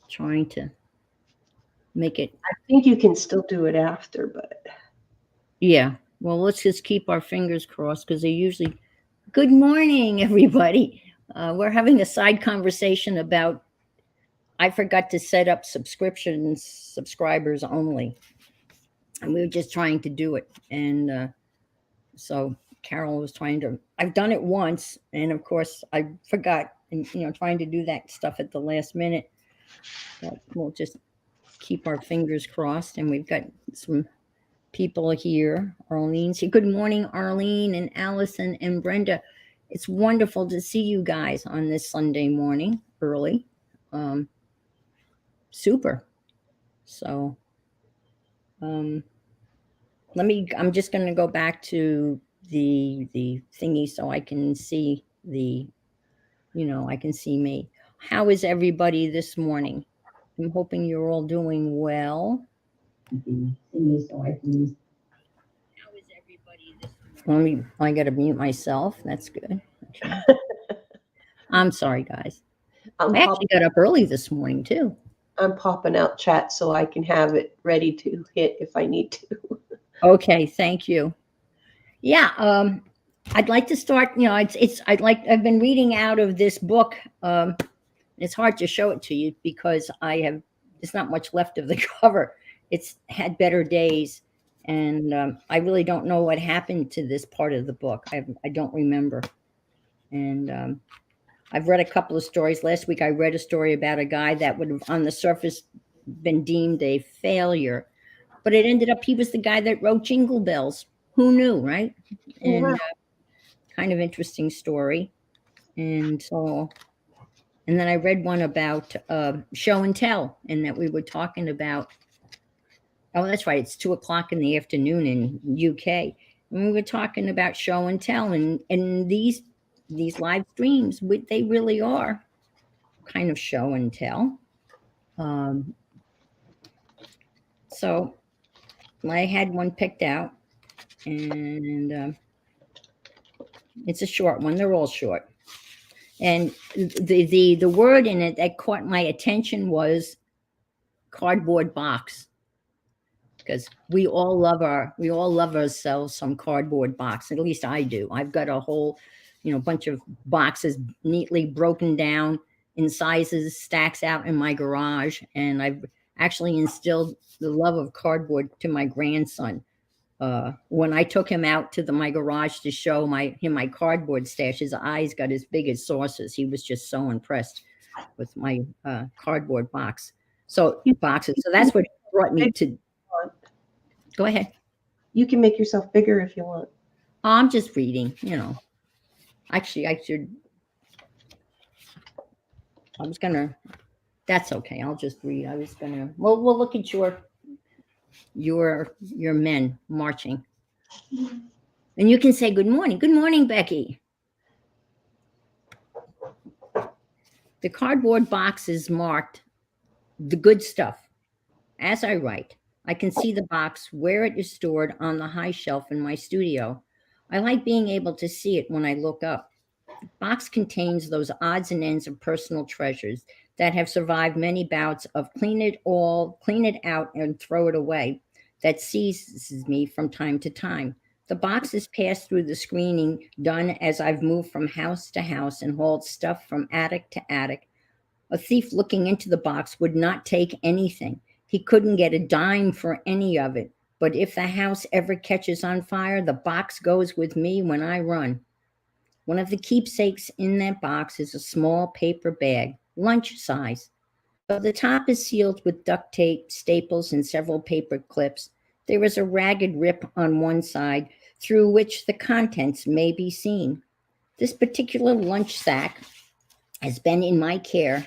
trying to make it. I think you can still do it after, but Yeah. Well, let's just keep our fingers crossed because they usually. Good morning, everybody. We're having a side conversation about. I forgot to set up subscribers only, and we were just trying to do it. And so Carol was trying to. I've done it once, and of course I forgot. And trying to do that stuff at the last minute. But we'll just keep our fingers crossed. And we've got some people here. Arlene's here. Good morning, Arlene and Allison and Brenda. It's wonderful to see you guys on this Sunday morning early. Super. So I'm just going to go back to the thingy so I can see I can see me. How is everybody this morning? I'm hoping you're all doing well. The thingy so I can. How is everybody this morning? I got to mute myself. That's good. Okay. I'm sorry, guys. I actually got up early this morning too. I'm popping out chat so I can have it ready to hit if I need to. Okay, thank you. Yeah, I'd like to start. I've been reading out of this book. It's hard to show it to you because there's not much left of the cover. It's had better days, and I really don't know what happened to this part of the book. I don't remember, and I've read a couple of stories. Last week I read a story about a guy that would have on the surface been deemed a failure, but it ended up he was the guy that wrote Jingle Bells. Who knew, right? And kind of interesting story. And then I read one about show and tell, and that we were talking about. Oh, that's right. It's 2:00 in the afternoon in UK, and we were talking about show and tell, and these live streams, they really are kind of show and tell. So I had one picked out, and it's a short one. They're all short. And the word in it that caught my attention was cardboard box, because we all love ourselves some cardboard box. At least I do. I've got a whole bunch of boxes neatly broken down in sizes, stacks out in my garage, and I've actually instilled the love of cardboard to my grandson. When I took him out to my garage to show him my cardboard stash, his eyes got as big as saucers. He was just so impressed with my cardboard boxes. So that's what brought me to. Go ahead. You can make yourself bigger if you want. I'm just reading, Actually, I should. I was gonna. That's okay. I'll just read. I was gonna. Well, we'll look at your men marching, and you can say good morning. Good morning, Becky. The cardboard box is marked the good stuff. As I write, I can see the box where it is stored on the high shelf in my studio. I like being able to see it when I look up. The box contains those odds and ends of personal treasures that have survived many bouts of clean it out and throw it away that seizes me from time to time. The box is passed through the screening done as I've moved from house to house and hauled stuff from attic to attic. A thief looking into the box would not take anything. He couldn't get a dime for any of it. But if the house ever catches on fire, the box goes with me when I run. One of the keepsakes in that box is a small paper bag, lunch size. Though the top is sealed with duct tape, staples, and several paper clips, there is a ragged rip on one side through which the contents may be seen. This particular lunch sack has been in my care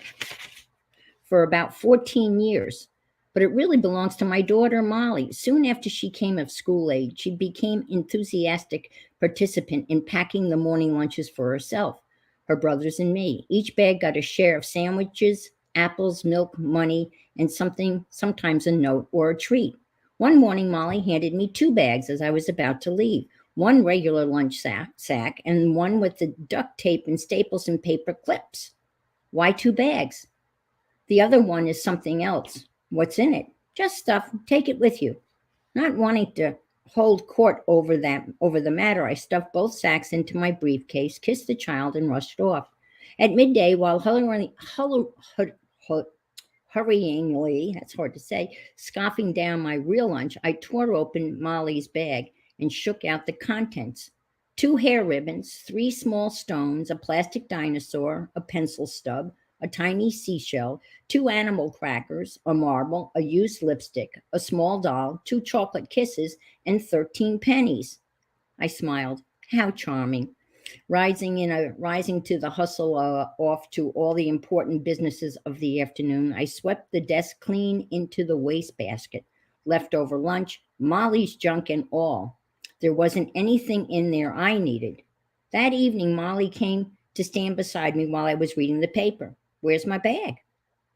for about 14 years, but it really belongs to my daughter, Molly. Soon after she came of school age, she became enthusiastic participant in packing the morning lunches for herself, her brothers, and me. Each bag got a share of sandwiches, apples, milk, money, and sometimes a note or a treat. One morning, Molly handed me 2 bags as I was about to leave, one regular lunch sack and one with the duct tape and staples and paper clips. Why 2 bags? The other one is something else. What's in it? Just stuff. Take it with you. Not wanting to hold court over the matter, I stuffed both sacks into my briefcase, kissed the child, and rushed off. At midday, while hurryingly, that's hard to say, scoffing down my real lunch, I tore open Molly's bag and shook out the contents. 2 hair ribbons, 3 small stones, a plastic dinosaur, a pencil stub, a tiny seashell, 2 animal crackers, a marble, a used lipstick, a small doll, 2 chocolate kisses, and 13 pennies. I smiled. How charming. Rising to the hustle off to all the important businesses of the afternoon, I swept the desk clean into the wastebasket. Leftover lunch, Molly's junk and all. There wasn't anything in there I needed. That evening, Molly came to stand beside me while I was reading the paper. Where's my bag?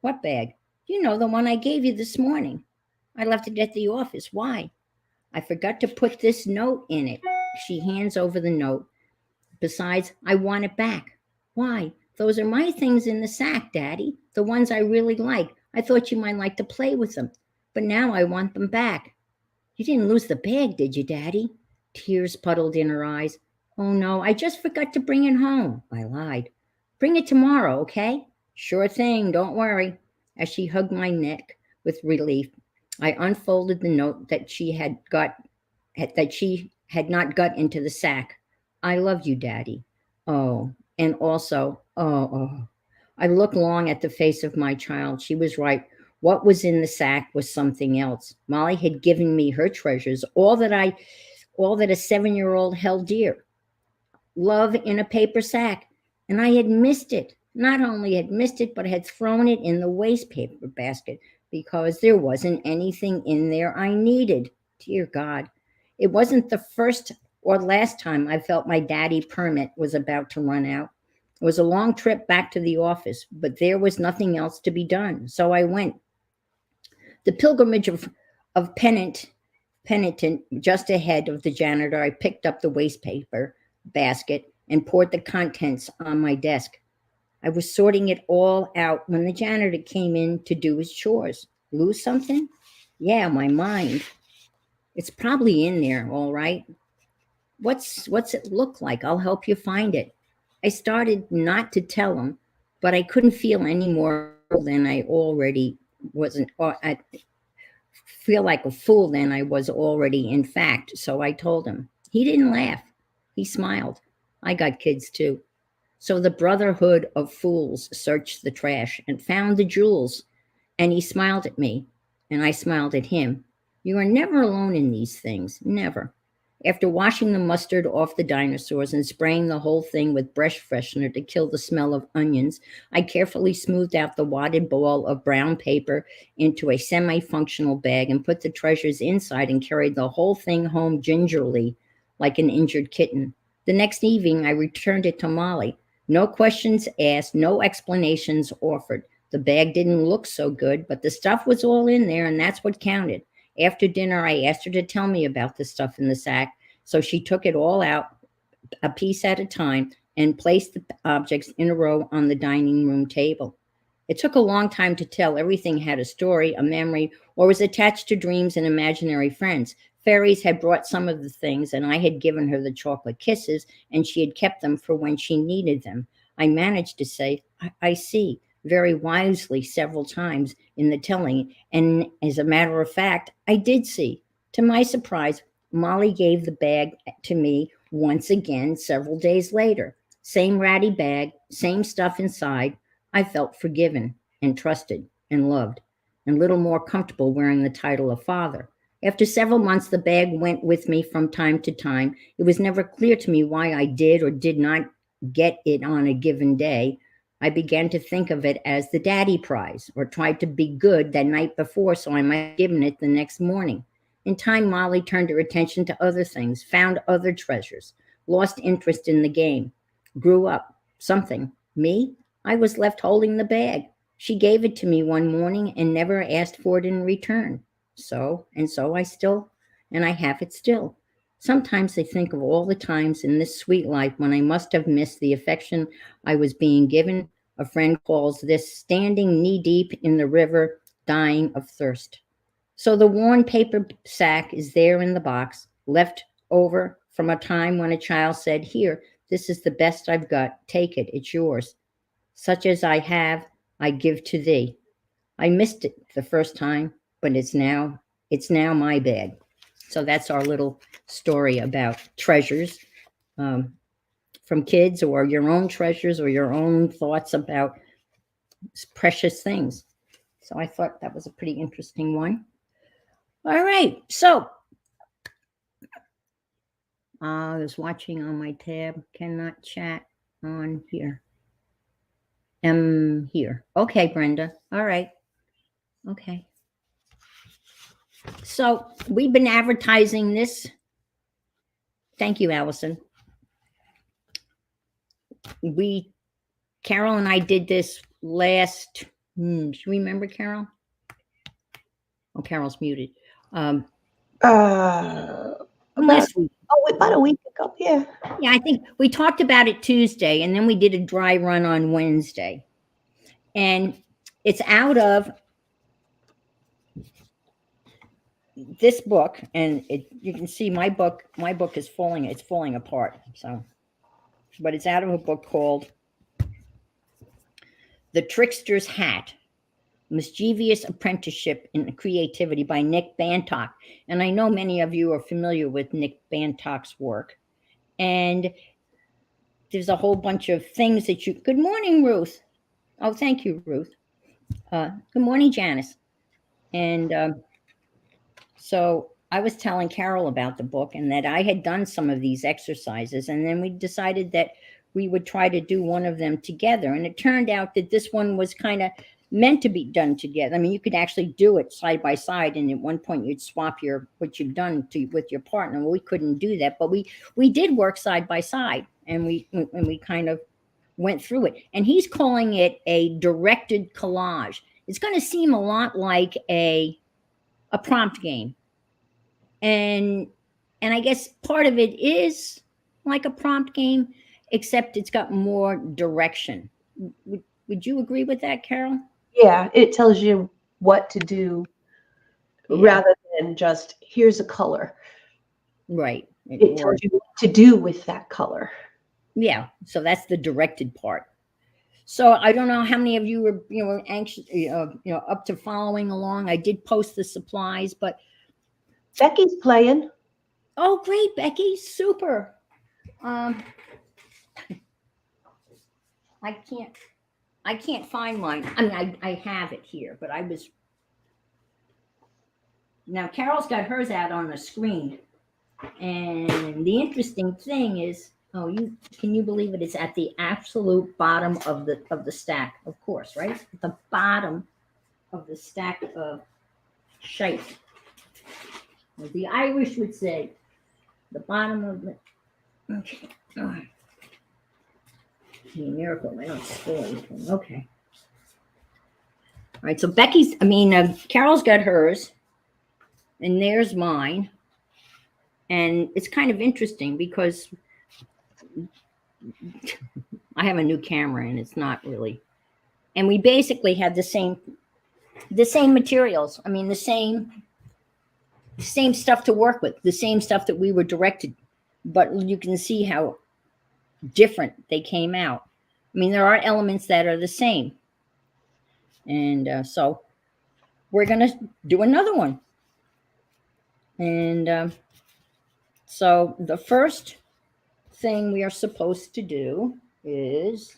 What bag? You know, the one I gave you this morning. I left it at the office. Why? I forgot to put this note in it. She hands over the note. Besides, I want it back. Why? Those are my things in the sack, Daddy. The ones I really like. I thought you might like to play with them. But now I want them back. You didn't lose the bag, did you, Daddy? Tears puddled in her eyes. Oh, no, I just forgot to bring it home. I lied. Bring it tomorrow, okay? Sure thing, don't worry. As she hugged my neck with relief, I unfolded the note that she had not got into the sack. I love you, Daddy. Oh, and also, oh. I looked long at the face of my child. She was right. What was in the sack was something else. Molly had given me her treasures, all that a 7-year-old held dear. Love in a paper sack. And I had missed it. Not only had missed it, but had thrown it in the waste paper basket because there wasn't anything in there I needed. Dear God. It wasn't the first or last time I felt my daddy permit was about to run out. It was a long trip back to the office, but there was nothing else to be done. So I went. The pilgrimage of penitent just ahead of the janitor, I picked up the waste paper basket and poured the contents on my desk. I was sorting it all out when the janitor came in to do his chores. Lose something? Yeah, my mind. It's probably in there, all right. What's it look like? I'll help you find it. I started not to tell him, but I couldn't feel any more than I already wasn't. I feel like a fool than I was already, in fact. So I told him. He didn't laugh. He smiled. I got kids too. So the Brotherhood of Fools searched the trash and found the jewels. And he smiled at me, and I smiled at him. You are never alone in these things, never. After washing the mustard off the dinosaurs and spraying the whole thing with brush freshener to kill the smell of onions, I carefully smoothed out the wadded ball of brown paper into a semi-functional bag and put the treasures inside and carried the whole thing home gingerly, like an injured kitten. The next evening, I returned it to Molly. No questions asked, no explanations offered. The bag didn't look so good, but the stuff was all in there, and that's what counted. After dinner, I asked her to tell me about the stuff in the sack, so she took it all out, a piece at a time, and placed the objects in a row on the dining room table. It took a long time to tell. Everything had a story, a memory, or was attached to dreams and imaginary friends. Fairies had brought some of the things, and I had given her the chocolate kisses, and she had kept them for when she needed them. I managed to say, I see, very wisely several times in the telling, and as a matter of fact, I did see. To my surprise, Molly gave the bag to me once again several days later. Same ratty bag, same stuff inside. I felt forgiven and trusted and loved, and a little more comfortable wearing the title of father. After several months, the bag went with me from time to time. It was never clear to me why I did or did not get it on a given day. I began to think of it as the daddy prize, or tried to be good that night before so I might have given it the next morning. In time, Molly turned her attention to other things, found other treasures, lost interest in the game, grew up. Something. Me? I was left holding the bag. She gave it to me one morning and never asked for it in return. So I have it still. Sometimes I think of all the times in this sweet life when I must have missed the affection I was being given, A friend calls this standing knee-deep in the river, dying of thirst. So the worn paper sack is there in the box, left over from a time when a child said, "Here, this is the best I've got. Take it, it's yours. Such as I have, I give to thee. I missed it the first time, but it's now my bag." So that's our little story about treasures, from kids, or your own treasures, or your own thoughts about precious things. So I thought that was a pretty interesting one. All right, so I was watching on my tab, cannot chat on here. Here. Okay, Brenda. All right. Okay. So we've been advertising this. Thank you, Allison. Carol and I did this last, do you remember, Carol? Oh, Carol's muted. About Last week. about a week ago. Yeah. Yeah, I think we talked about it Tuesday, and then we did a dry run on Wednesday. And it's out of this book, and you can see my book is falling apart. So, but it's out of a book called The Trickster's Hat: Mischievous Apprenticeship in Creativity by Nick Bantock. And I know many of you are familiar with Nick Bantock's work. And there's a whole bunch of things that good morning, Ruth. Oh, thank you, Ruth. Good morning, Janice. And so I was telling Carol about the book, and that I had done some of these exercises, and then we decided that we would try to do one of them together. And it turned out that this one was kind of meant to be done together. I mean, you could actually do it side by side, and at one point you'd swap what you've done with your partner. Well, we couldn't do that, but we did work side by side, and we kind of went through it. And he's calling it a directed collage. It's going to seem a lot like a prompt game, and I guess part of it is like a prompt game, except it's got more direction. Would you agree with that, Carol? Yeah, it tells you what to do, rather than just here's a color. Right. It tells you what to do with that color. Yeah. So that's the directed part. So I don't know how many of you were anxious, up to following along. I did post the supplies, but Becky's playing. Oh, great, Becky! Super. I can't find mine. I mean, I have it here, but now Carol's got hers out on the screen, and the interesting thing is, can you believe it? It's at the absolute bottom of the stack, of course, right? At the bottom of the stack of shite. As the Irish would say, the bottom of the. Okay. All right. A miracle, I don't spoil anything. Okay. All right. So Carol's got hers, and there's mine, and it's kind of interesting because I have a new camera, and it's not really. And we basically had the same materials. I mean, the same stuff to work with, the same stuff that we were directed, but you can see how different they came out. I mean, there are elements that are the same. And so we're going to do another one. And so the first thing we are supposed to do is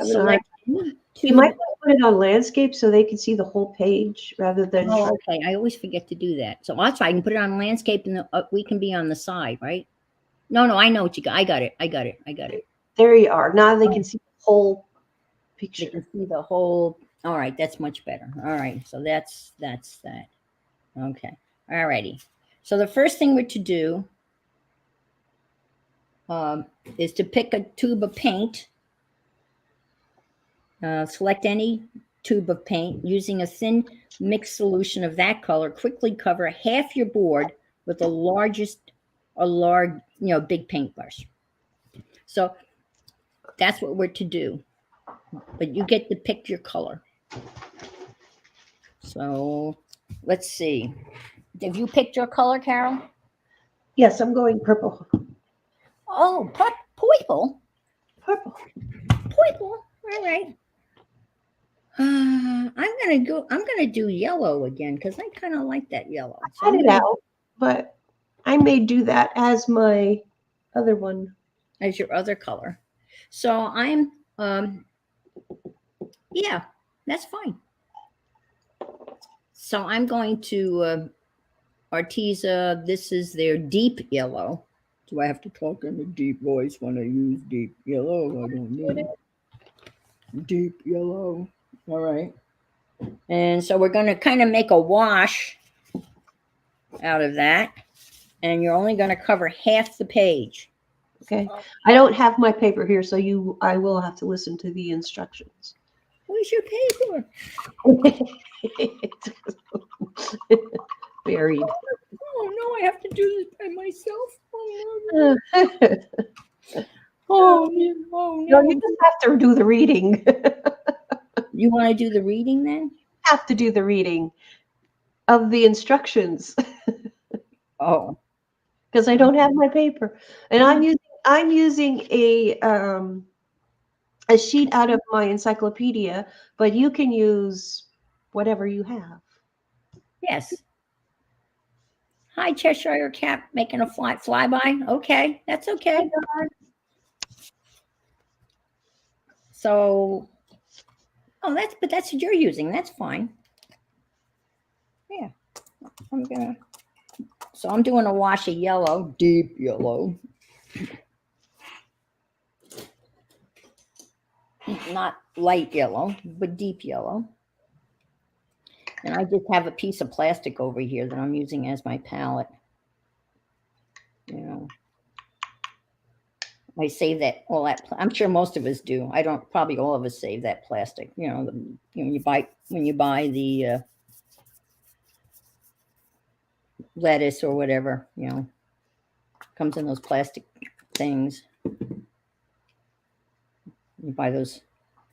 select. You might put it on landscape so they can see the whole page rather than. Oh, okay. I always forget to do that. So that's why I can put it on landscape, and we can be on the side, right? No, I know what you got. I got it. There you are. Now they can see the whole picture. They can see the whole. All right, that's much better. All right, so that's that. Okay. All righty. So the first thing we're to do is to pick a tube of paint. Select any tube of paint. Using a thin mixed solution of that color, quickly cover half your board with a large, big paintbrush. So that's what we're to do. But you get to pick your color. So let's see. Have you picked your color, Carol? Yes, I'm going purple. Oh, purple. Purple. Purple. All right. I'm gonna do yellow again because I kind of like that yellow. So Cut it out, but I may do that as my other one. As your other color. So I'm yeah, that's fine. So I'm going to Arteza. This is their deep yellow. Do I have to talk in a deep voice when I use deep yellow? I don't know. Deep yellow. All right. And so we're going to kind of make a wash out of that. And you're only going to cover half the page. Okay. I don't have my paper here, so I will have to listen to the instructions. Where's your paper? Buried. Oh no, I have to do this by myself. Oh no. Oh No, you just have to do the reading. You want to do the reading then? Have to do the reading of the instructions. Oh. Because I don't have my paper. And I'm using a sheet out of my encyclopedia, but you can use whatever you have. Yes. Hi, Cheshire Cat, making a flyby. Okay, that's okay. So, but that's what you're using. That's fine. Yeah, So I'm doing a wash of yellow, deep yellow. Not light yellow, but deep yellow. And I just have a piece of plastic over here that I'm using as my palette. You know, I save that all that. I'm sure most of us do. I don't. Probably all of us save that plastic. You know, when you buy the lettuce or whatever. You know, comes in those plastic things. You buy those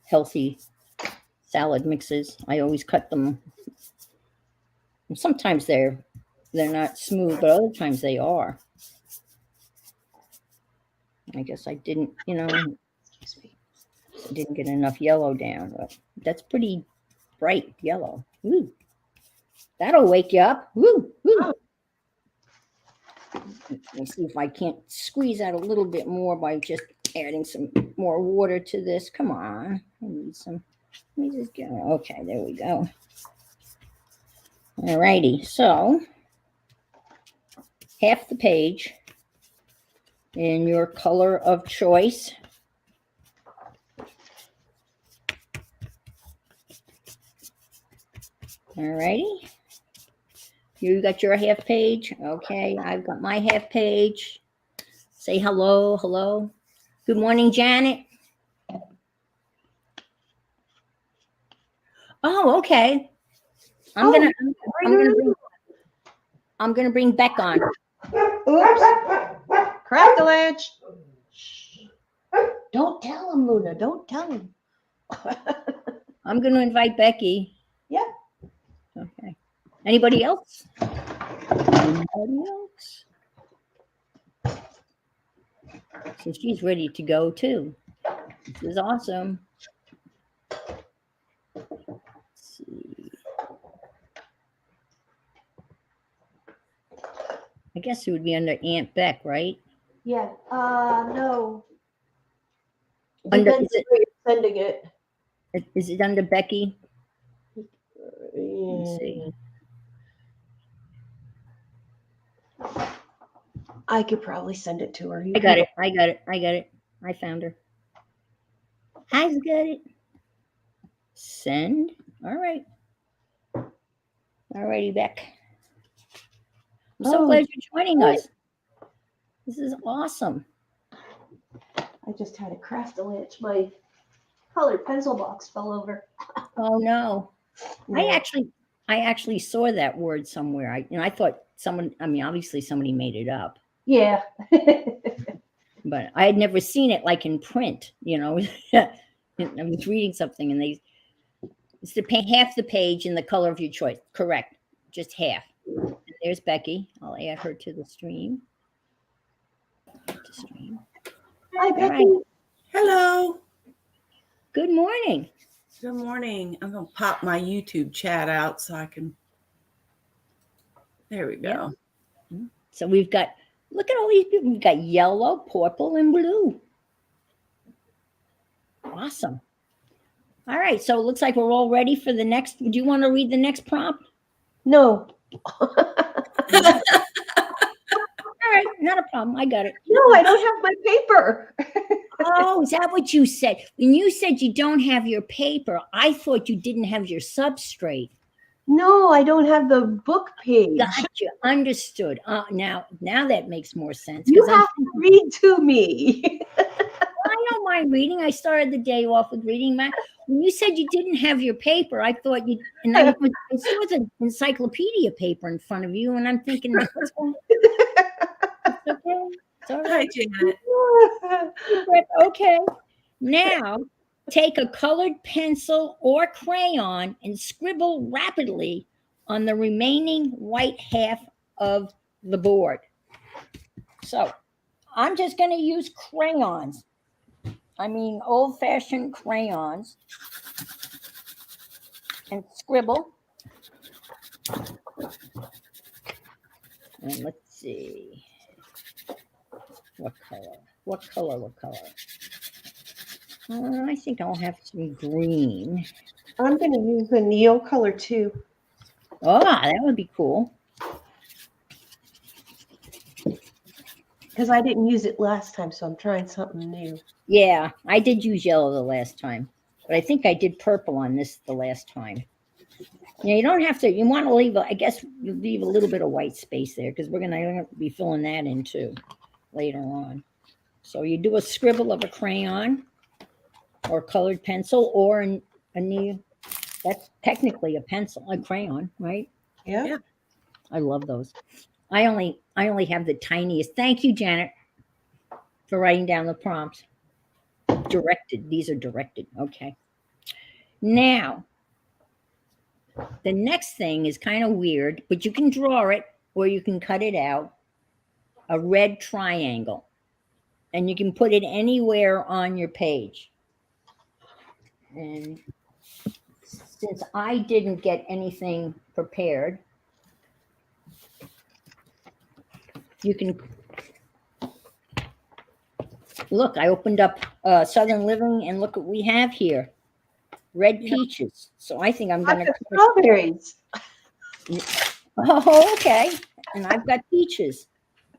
healthy salad mixes. I always cut them. Sometimes they're not smooth, but other times they are. I guess I didn't, I didn't get enough yellow down, but that's pretty bright yellow. Ooh, that'll wake you up. Woo, woo. Let me see if I can't squeeze out a little bit more by just adding some more water to this. Come on, I need some. Let me just get. Okay, there we go. All righty, so half the page in your color of choice. All righty. You got your half page. Okay, I've got my half page. Say hello, hello. Good morning, Janet. Oh, okay. I'm gonna bring Beck on. Oops. Collage. Don't tell him, Luna. Don't tell him. I'm gonna invite Becky. Yep. Okay. Anybody else? Anybody else? So she's ready to go too. This is awesome. Let's see. I guess it would be under Aunt Beck, right? Yeah. No. Under, Depends where you're sending it. Is it under Becky? Let's see. I could probably send it to her. I got it. I found her. I've got it. Send. All right. All righty, Beck. I'm so glad you're joining us. This is awesome. I just had a craftal itch. My colored pencil box fell over. Oh no. Yeah. I actually saw that word somewhere. I thought obviously somebody made it up. Yeah. but I had never seen it like in print, you know. I was reading something and it's to paint half the page in the color of your choice. Correct. Just half. And there's Becky. I'll add her to the stream. Hi, All Becky. right. Hello. Good morning. Good morning. I'm going to pop my YouTube chat out so I can. There we go. Yeah. So we've got, look at all these people. We've got yellow, purple, and blue. Awesome. All right. So it looks like we're all ready for the next. Do you want to read the next prompt? No. All right. Not a problem. I got it. No, I don't have my paper. Oh, is that what you said? When you said you don't have your paper, I thought you didn't have your substrate. No, I don't have the book page. Gotcha. Understood. Now that makes more sense. You have to read to me. I don't mind reading. I started the day off with reading. When you said you didn't have your paper, I thought you, and I saw the encyclopedia paper in front of you, and I'm thinking, what's going on? It's okay. It's all Hi, right. Janet. Okay. Now, take a colored pencil or crayon and scribble rapidly on the remaining white half of the board. So, I'm just going to use crayons. I mean, old-fashioned crayons. And scribble. And let's see. What color? What color? I think I'll have some green. I'm going to use the Neo color too. Oh, that would be cool. Because I didn't use it last time, so I'm trying something new. Yeah, I did use yellow the last time, but I think I did purple on this the last time. Yeah, you don't have to. You want to leave, I guess, you leave a little bit of white space there because we're going to be filling that in too later on. So you do a scribble of a crayon or colored pencil or a new. That's technically a pencil, a crayon, right? Yeah. I love those. I only have the tiniest. Thank you, Janet, for writing down the prompts. Directed. These are directed. Okay. Now, the next thing is kind of weird, but you can draw it or you can cut it out. A red triangle. And you can put it anywhere on your page. And since I didn't get anything prepared, you can look. I opened up Southern Living and look what we have here. Red peaches. So I think I'm going to strawberries. Oh, okay. And I've got peaches.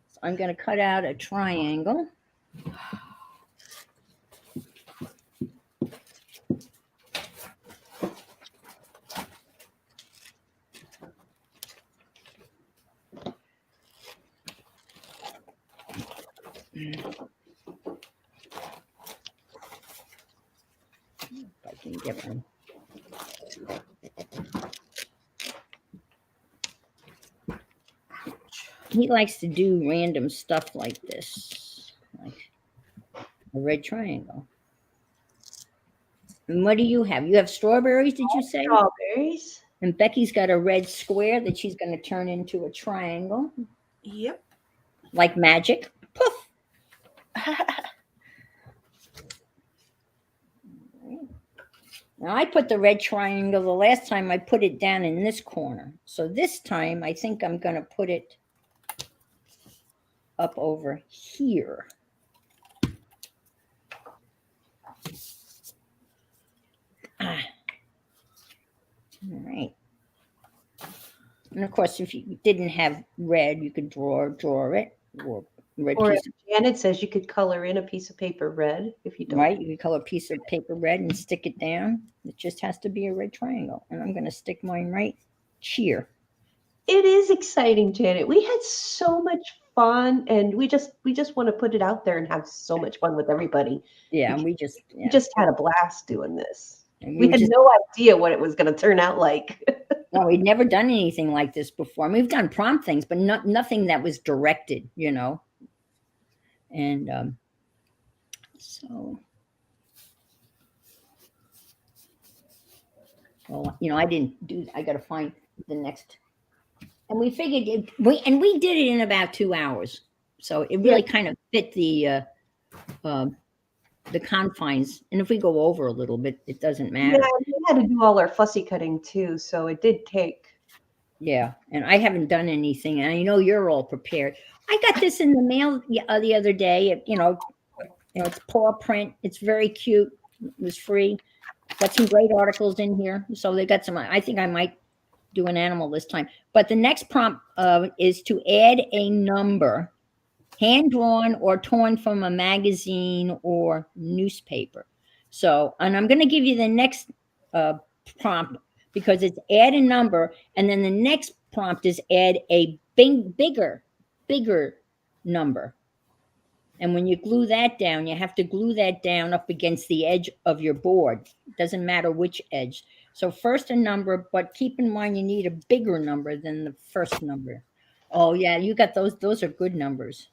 So I'm going to cut out a triangle. If I can get one. He likes to do random stuff like this, like a red triangle. And what do you have? You have strawberries, did you say? Strawberries. And Becky's got a red square that she's going to turn into a triangle. Yep. Like magic. Poof. Now, I put the red triangle the last time I put it down in this corner. So this time, I think I'm going to put it up over here. All right. And of course, if you didn't have red, you could draw it or red Or piece of, Janet says you could color in a piece of paper red if you don't. right. You could color a piece of paper red and stick it down. It just has to be a red triangle. And I'm going to stick mine right here. It is exciting, Janet. We had so much fun, and we just want to put it out there and have so much fun with everybody. Yeah, and we yeah. just had a blast doing this. And we had no idea what it was going to turn out like. No, we'd never done anything like this before. I mean, we've done prompt things, but nothing that was directed, you know. And So, well, I didn't do, I got to find the next. And we figured we did it in about 2 hours. So it really kind of fit the confines. And if we go over a little bit, it doesn't matter. Yeah, we had to do all our fussy cutting too, so it did take. Yeah, and I haven't done anything, and I know you're all prepared. I got this in the mail the other day. It's paw print. It's very cute. It was free. Got some great articles in here. So they got some. I think I might do an animal this time. But the next prompt is to add a number, hand drawn or torn from a magazine or newspaper. So, and I'm going to give you the next prompt because it's add a number, and then the next prompt is add a bigger number. And when you glue that down, you have to glue that down up against the edge of your board. It doesn't matter which edge. So first a number, but keep in mind you need a bigger number than the first number. Oh yeah, you got those. Those are good numbers.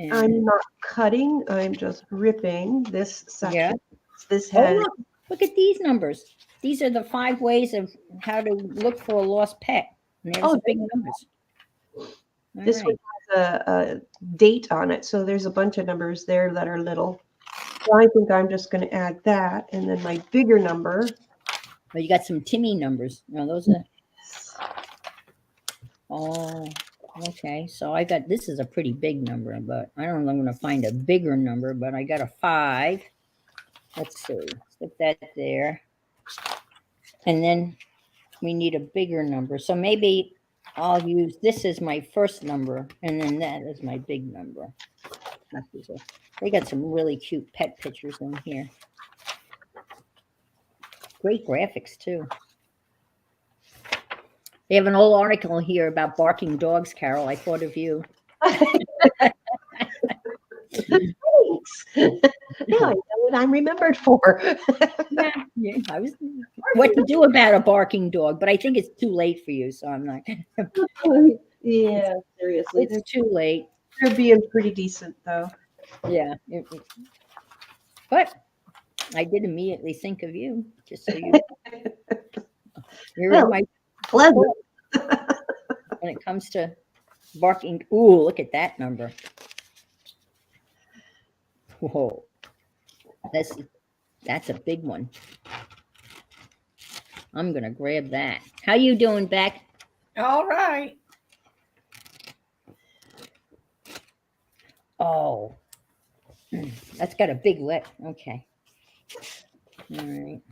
And I'm not cutting. I'm just ripping this section. Yeah. This oh, has. look at these numbers. These are the 5 ways of how to look for a lost pet. And there's big numbers. All This right. one has a date on it, so there's a bunch of numbers there that are little. So I think I'm just going to add that, and then my bigger number. Well, you got some Timmy numbers. No, those are. Oh, okay. So I got, this is a pretty big number, but I don't know if I'm going to find a bigger number, but I got a 5. Let's see. Stick that there. And then we need a bigger number. So maybe I'll use this as my first number, and then that is my big number. They got some really cute pet pictures in here. Great graphics, too. They have an old article here about barking dogs, Carol. I thought of you. Thanks. Now I know what I'm remembered for. Yeah, I was what to do about a barking dog, but I think it's too late for you, so I'm not. Yeah, seriously. It's too late. They're being pretty decent, though. Yeah. But I did immediately think of you, just so you're in my Pleasant. when it comes to barking. Ooh, look at that number. Whoa. That's a big one. I'm gonna grab that. How you doing, Beck? All right. Oh, that's got a big lip. Okay. All right.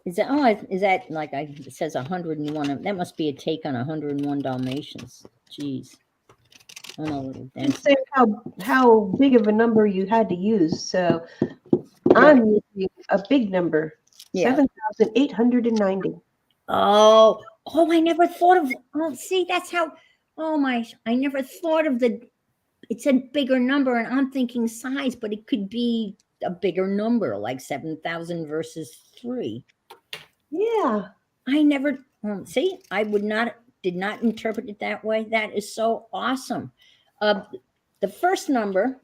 Is that like it says 101? That must be a take on 101 Dalmatians. Jeez. I'm a little Didn't dense. say how big of a number you had to use, so I'm using a big number, Yeah. 7,890. Oh, I never thought of. Oh, see, that's how. Oh my! I never thought of the. It's a bigger number, and I'm thinking size, but it could be a bigger number, like 7,000 versus 3. Yeah. I never see. I did not interpret it that way. That is so awesome. The first number.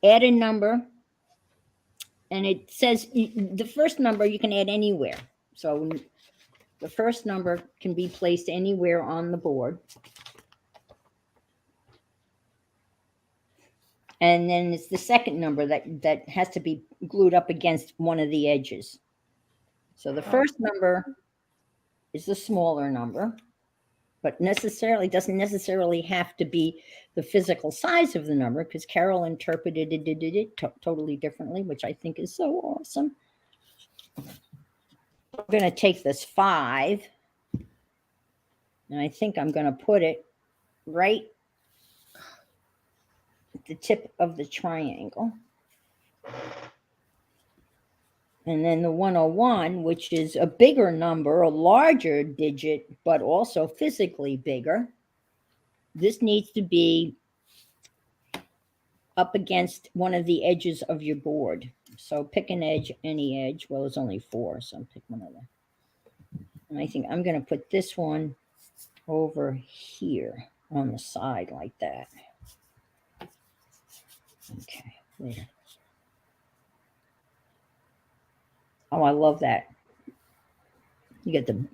Add a number. And it says the first number you can add anywhere. So the first number can be placed anywhere on the board. And then it's the second number that has to be glued up against one of the edges. So the first number is the smaller number, but doesn't necessarily have to be the physical size of the number, because Carol interpreted it totally differently, which I think is so awesome. I'm going to take this 5, and I think I'm going to put it right at the tip of the triangle. And then the 101, which is a bigger number, a larger digit, but also physically bigger. This needs to be up against one of the edges of your board. So pick an edge, any edge. Well, it's only 4, so pick one of them. And I think I'm going to put this one over here on the side like that. Okay, there. Oh, I love that. You get the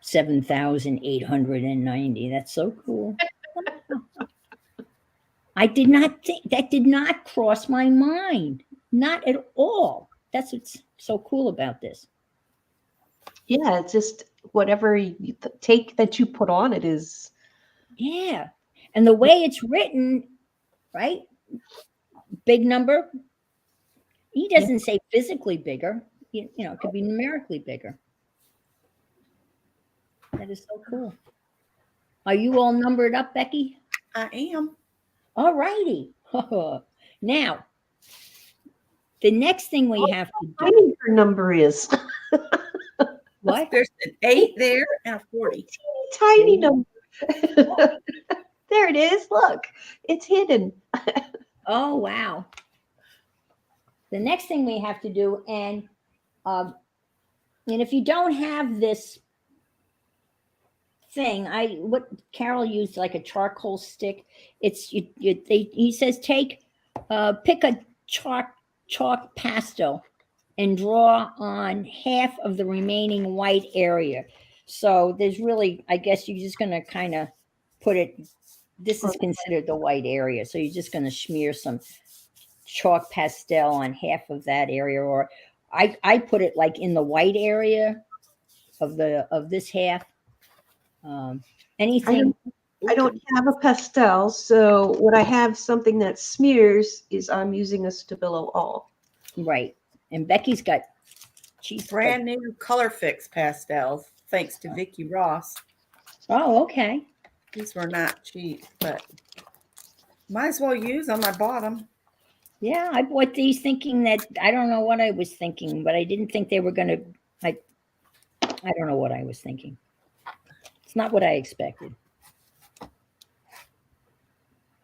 7,890. That's so cool. I did not think that did not cross my mind. Not at all. That's what's so cool about this. Yeah, it's just whatever take that you put on it is. Yeah. And the way it's written, right? Big number. He doesn't say physically bigger. You know, it could be numerically bigger. That is so cool. Are you all numbered up, Becky? I am. All righty. Now, the next thing we have to I do. know your number is. What? There's an 8 there and a 40. Tiny number. There it is. Look, it's hidden. Oh, wow. The next thing we have to do, and if you don't have this thing, what Carol used like a charcoal stick. It's he says pick a chalk pastel and draw on half of the remaining white area. So there's really, I guess you're just going to kind of put it. This is considered the white area, so you're just going to smear some chalk pastel on half of that area, or I put it like in the white area of this half. Anything? I don't have a pastel, so when I have something that smears, is I'm using a Stabilo All. Right. And Becky's got Brand new Color Fix pastels, thanks to Vicki Ross. Oh, okay. These were not cheap, but might as well use them. I bought them. Yeah, I bought these thinking that I don't know what I was thinking, but I didn't think they were going to. I don't know what I was thinking. It's not what I expected.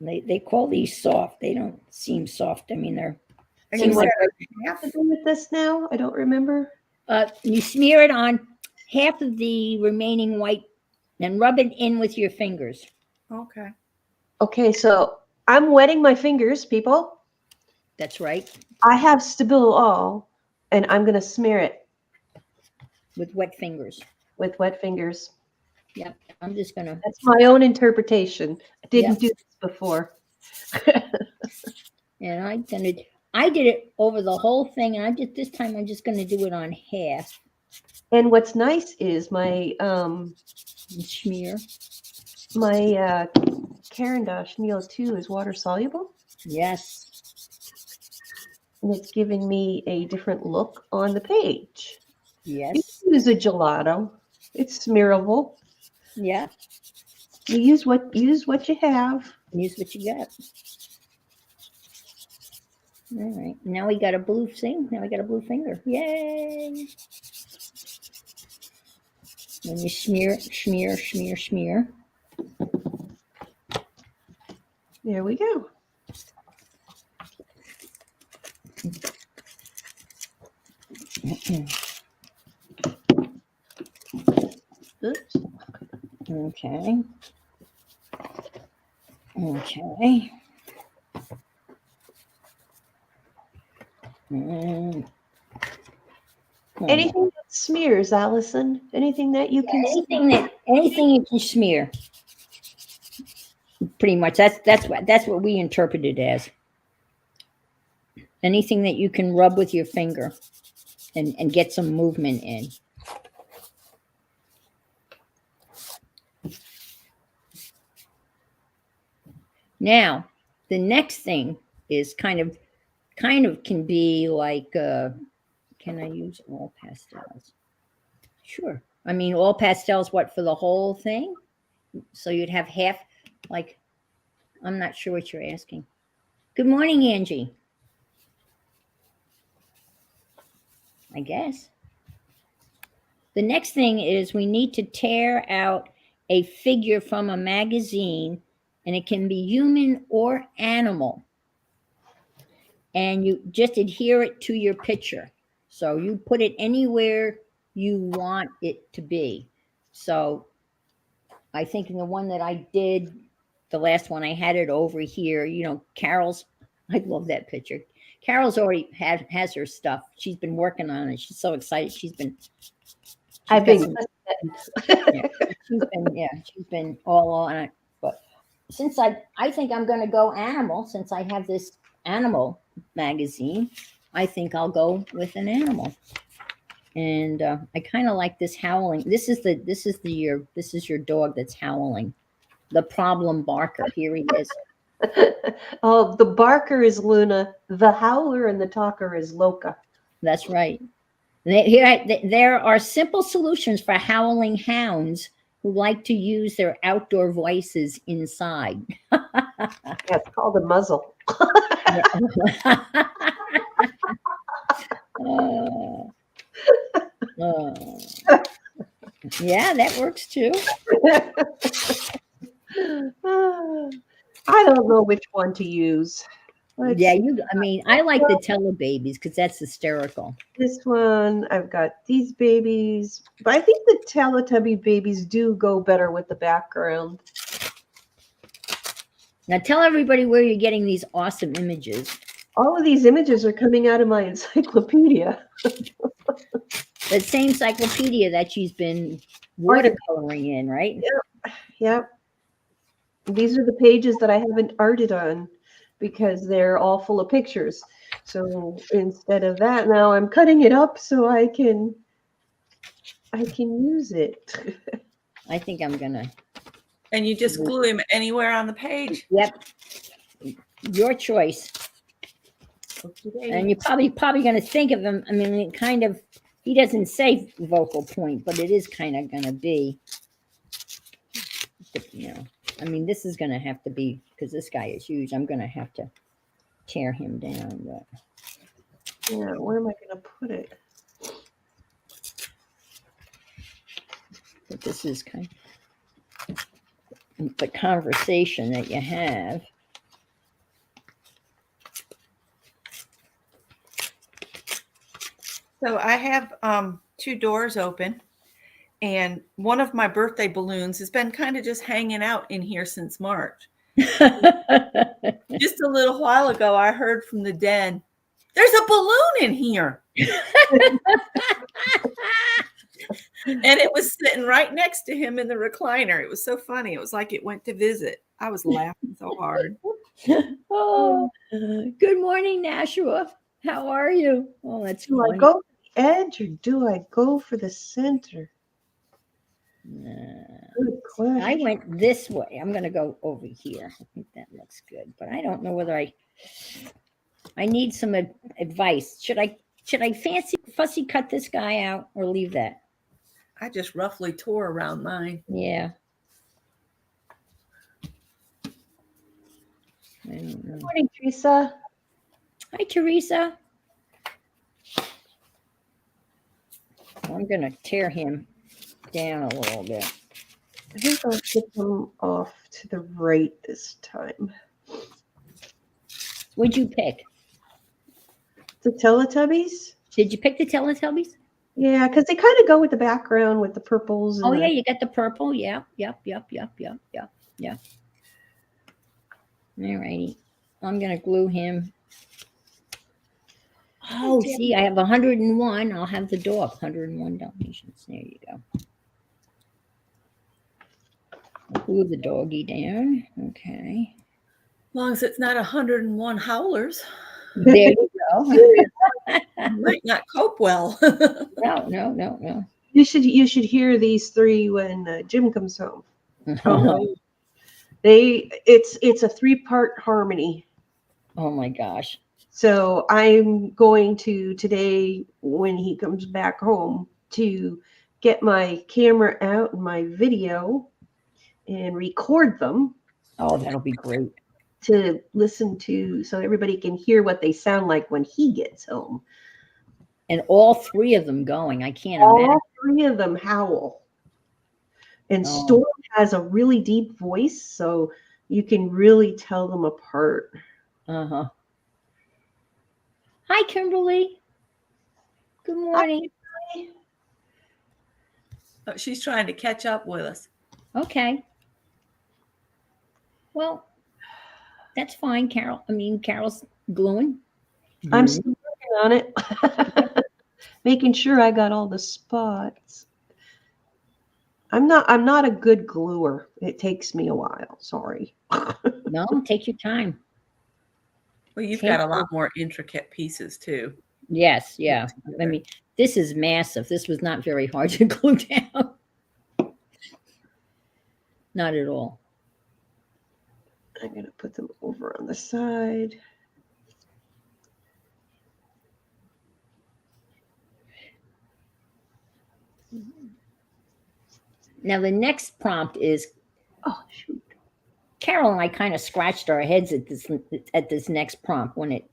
They call these soft. They don't seem soft. I mean, they're. And Seems you like, said half. With this now, I don't remember. you smear it on half of the remaining white, and rub it in with your fingers. Okay. Okay, so I'm wetting my fingers, people. That's right. I have Stabilo All, and I'm going to smear it With wet fingers. with wet fingers. Yep. I'm just gonna. That's my own interpretation. I didn't do this before. And I did it over the whole thing, and this time I'm just gonna do it on half. And what's nice is my And smear. my Caran d'Ache Neo 2 is water soluble, Yes. and it's giving me a different look on the page. Yes. You use a gelato. It's smearable. Yeah. You use what you have. Use what you got. All right. Now we got a blue thing. Now we got a blue finger. Yay. Then you smear, smear, smear, smear. There we go. Oops. Okay. Okay. Mm. Anything that smears, Allison. Anything that you can Anything you can smear. Pretty much. That's what we interpret it as. Anything that you can rub with your finger and get some movement in. Now, the next thing is kind of can be like, can I use all pastels? Sure. I mean, all pastels, what, for the whole thing? So you'd have half, like, I'm not sure what you're asking. Good morning, Angie. I guess. The next thing is we need to tear out a figure from a magazine, and it can be human or animal. And you just adhere it to your picture. So you put it anywhere you want it to be. So I think in the one that I did, the last one, I had it over here. You know, Carol's, I love that picture. Carol's already has her stuff. She's been working on it. She's so excited. I've got been yeah, she's been all on it. But since I think I'm going to go animal, since I have this animal magazine, I think I'll go with an animal. And I kind of like this howling. This is your dog that's howling. The problem barker. Here he is. Oh, the barker is Luna, the howler and the talker is Loca. That's right. There are simple solutions for howling hounds who like to use their outdoor voices inside. Yeah, it's called a muzzle. Yeah, that works too. I don't know which one to use. Let's Yeah, see. I mean, I like the Telebabies because that's hysterical. This one, I've got these babies, but I think the Teletubby babies do go better with the background. Now tell everybody where you're getting these awesome images. All of these images are coming out of my encyclopedia. The same encyclopedia that she's been watercoloring in, right? Yep. These are the pages that I haven't arted on because they're all full of pictures. So instead of that, now I'm cutting it up so I can use it. I think I'm gonna. And you just glue him anywhere on the page. Yep. Your choice. Okay. And you're probably going to think of him. I mean, it kind of, he doesn't say vocal point, but it is kind of going to be, you know, I mean, this is going to have to be, because this guy is huge. I'm going to have to tear him down. But Yeah, where am I going to put it? but this is kind of the conversation that you have. So I have 2 doors open, and one of my birthday balloons has been kind of just hanging out in here since March. Just a little while ago, I heard from the den, there's a balloon in here. And it was sitting right next to him in the recliner. It was so funny. It was like it went to visit. I was laughing so hard. Oh, good morning, Nashua. How are you? Oh, that's Do funny. I go for the edge or do I go for the center? Good question. I went this way. I'm going to go over here. I think that looks good, but I don't know whether I need some advice. Should I fussy cut this guy out or leave that? I just roughly tore around mine. Yeah. I don't know. Good morning, Teresa. Hi, Teresa. I'm going to tear him down a little bit. I think I'll get them off to the right this time. What'd you pick? The Teletubbies? Did you pick the Teletubbies? Yeah, because they kind of go with the background with the purples. And Oh, yeah, you got the purple. Yep. All righty. I'm going to glue him. Oh, see, I have 101. I'll have the dog. 101 Dalmatians. There you go. I'll glue the doggy down. Okay. As long as it's not 101 howlers. There you go. Might not cope well. No. You should hear these 3 when Jim comes home. Oh It's a 3-part harmony. my gosh. So I'm going to today when he comes back home to get my camera out and my video and record them. Oh, that'll be great. To listen to so everybody can hear what they sound like when he gets home. And all 3 of them going. I can't All imagine. 3 of them howl. And Oh. Storm has a really deep voice, so you can really tell them apart. Uh-huh. Hi, Kimberly. Good morning. She's trying to catch up with us. Okay. Well, that's fine, Carol. I mean, Carol's gluing. I'm still working on it. Making sure I got all the spots. I'm not a good gluer. It takes me a while. Sorry. No, take your time. Well, you've got a lot more intricate pieces too. Yes, yeah. I mean, this is massive. This was not very hard to glue down. Not at all. I'm going to put them over on the side. Now, the next prompt is, Oh, shoot. Carol and I kind of scratched our heads at this next prompt when it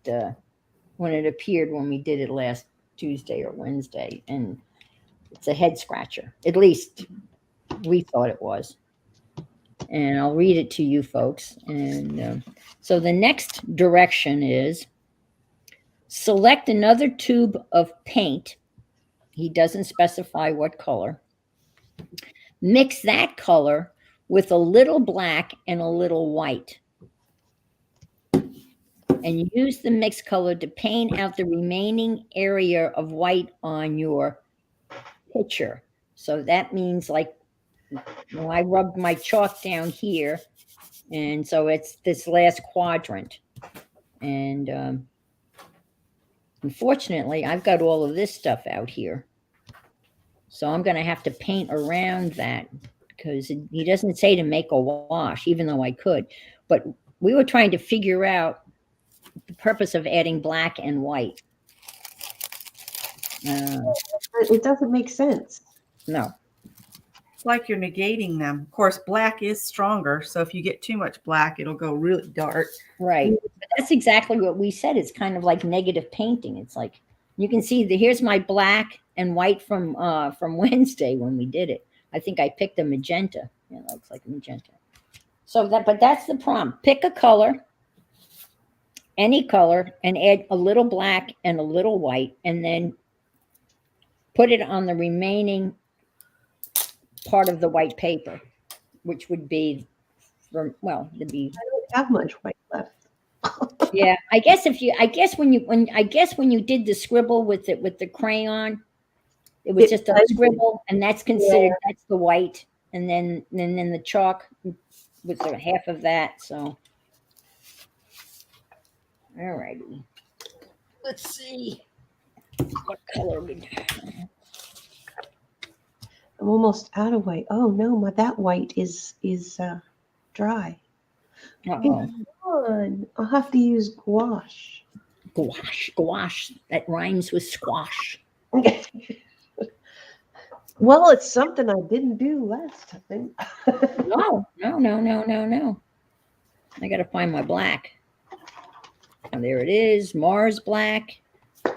appeared when we did it last Tuesday or Wednesday, and it's a head scratcher. At least we thought it was. And I'll read it to you folks. And so the next direction is select another tube of paint. He doesn't specify what color. Mix that color with a little black and a little white. And use the mixed color to paint out the remaining area of white on your picture. So that means, like, I rubbed my chalk down here, and so it's this last quadrant. And unfortunately, I've got all of this stuff out here. So I'm going to have to paint around that, because he doesn't say to make a wash, even though I could. But we were trying to figure out the purpose of adding black and white. It doesn't make sense. No. It's like you're negating them. Of course, black is stronger, so if you get too much black, it'll go really dark. Right. But that's exactly what we said. It's kind of like negative painting. It's like, you can see here's my black and white from Wednesday when we did it. I think I picked a magenta. Yeah, that looks like a magenta. But that's the prompt. Pick a color, any color, and add a little black and a little white, and then put it on the remaining part of the white paper, which would be, I don't have much white left. yeah. I guess when you did the scribble with the crayon, it was just a scribble, and that's considered, that's the white, and then the chalk was the half of that. So, all righty. Let's see what color we do. I'm almost out of white. Oh no, that white is dry. Uh-oh. I'll have to use gouache. Gouache. That rhymes with squash. Well, it's something I didn't do last time. No. I got to find my black. And there it is, Mars black.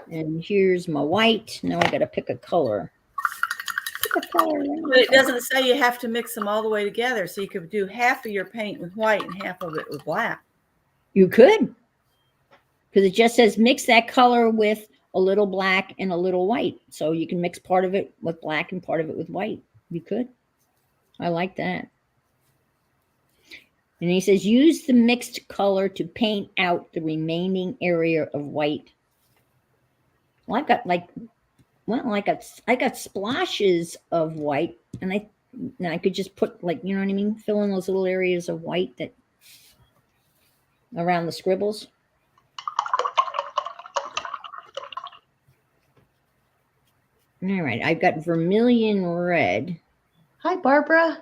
And here's my white. Now I got to pick a color. But it doesn't say you have to mix them all the way together. So you could do half of your paint with white and half of it with black. You could. Because it just says mix that color with a little black and a little white. So you can mix part of it with black and part of it with white. You could. I like that. And he says, use the mixed color to paint out the remaining area of white. Well, I got splashes of white, and I could just put, like, you know what I mean? Fill in those little areas of white that around the scribbles. All right, I've got vermilion red. Hi, Barbara.